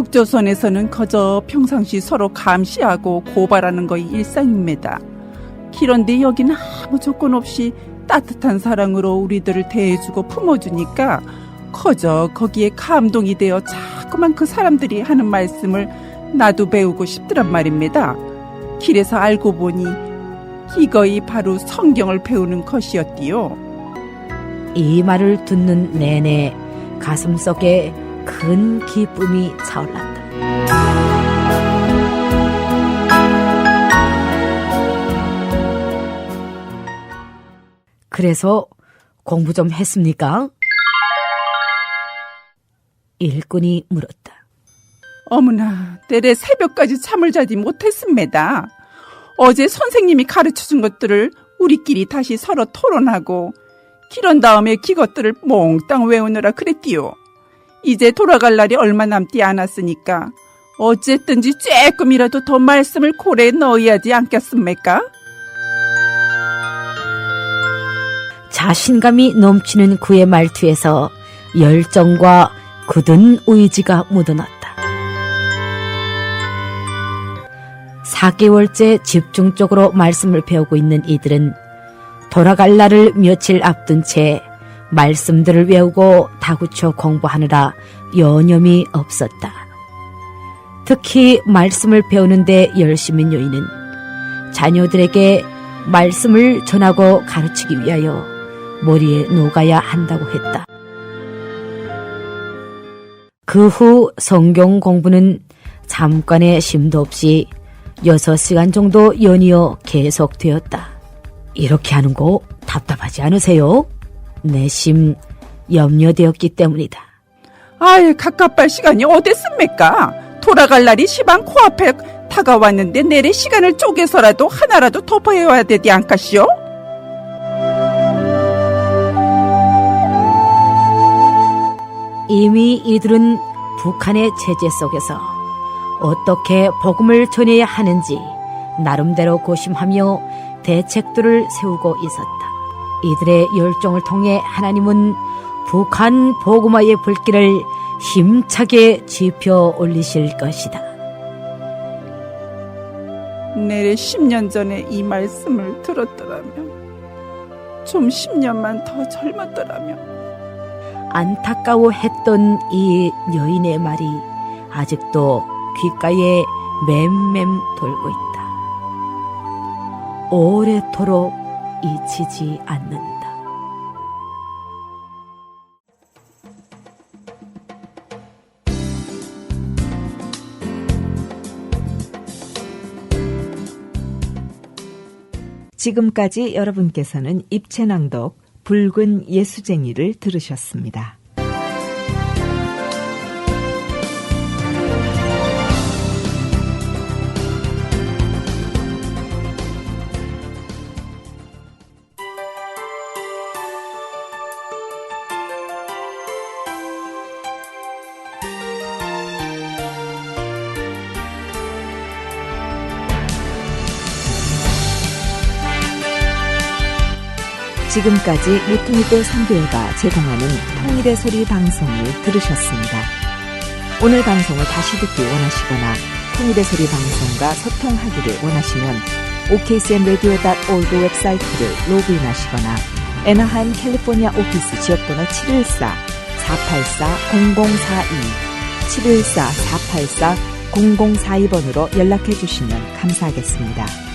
북조선에서는 그저 평상시 서로 감시하고 고발하는 것이 일상입니다. 그런데 여기는 아무 조건 없이 따뜻한 사랑으로 우리들을 대해주고 품어주니까 그저 거기에 감동이 되어 자꾸만 그 사람들이 하는 말씀을 나도 배우고 싶더란 말입니다. 길에서 알고 보니 이거이 바로 성경을 배우는 것이었디요. 이 말을 듣는 내내 가슴속에 큰 기쁨이 차올랐다. 그래서 공부 좀 했습니까? 일꾼이 물었다. 어머나, 내래 새벽까지 잠을 자지 못했습니다. 어제 선생님이 가르쳐준 것들을 우리끼리 다시 서로 토론하고 그런 다음에 그것들을 몽땅 외우느라 그랬디요. 이제 돌아갈 날이 얼마 남지 않았으니까 어쨌든지 조금이라도 더 말씀을 고래에 넣어야 하지 않겠습니까? 자신감이 넘치는 그의 말투에서 열정과 굳은 의지가 묻어났다. 4개월째 집중적으로 말씀을 배우고 있는 이들은 돌아갈 날을 며칠 앞둔 채 말씀들을 외우고 다구쳐 공부하느라 여념이 없었다. 특히 말씀을 배우는데 열심인 요인은 자녀들에게 말씀을 전하고 가르치기 위하여 머리에 녹아야 한다고 했다. 그 후 성경 공부는 잠깐의 쉼도 없이 6시간 정도 연이어 계속되었다. 이렇게 하는 거 답답하지 않으세요? 내심 염려되었기 때문이다. 아이, 가깝할 시간이 어딨습니까? 돌아갈 날이 시방 코앞에 다가왔는데 내래 시간을 쪼개서라도 하나라도 더 배워야 되지 않겠시오? 이미 이들은 북한의 체제 속에서 어떻게 복음을 전해야 하는지 나름대로 고심하며 대책들을 세우고 있었다. 이들의 열정을 통해 하나님은 북한 복음화의 불길을 힘차게 지펴 올리실 것이다. 내래 10년 전에 이 말씀을 들었더라면, 좀 10년만 더 젊었더라면. 안타까워했던 이 여인의 말이 아직도 귓가에 맴맴 돌고 있다. 오래도록 잊히지 않는다. 지금까지 여러분께서는 입체낭독 붉은 예수쟁이를 들으셨습니다. 지금까지 무트니도 선교회가 제공하는 통일의 소리 방송을 들으셨습니다. 오늘 방송을 다시 듣기 원하시거나 통일의 소리 방송과 소통하기를 원하시면 okcnradio.org 웹사이트를 로그인하시거나 애나하임 캘리포니아 오피스 지역번호 714-484-0042 714-484-0042번으로 연락해 주시면 감사하겠습니다.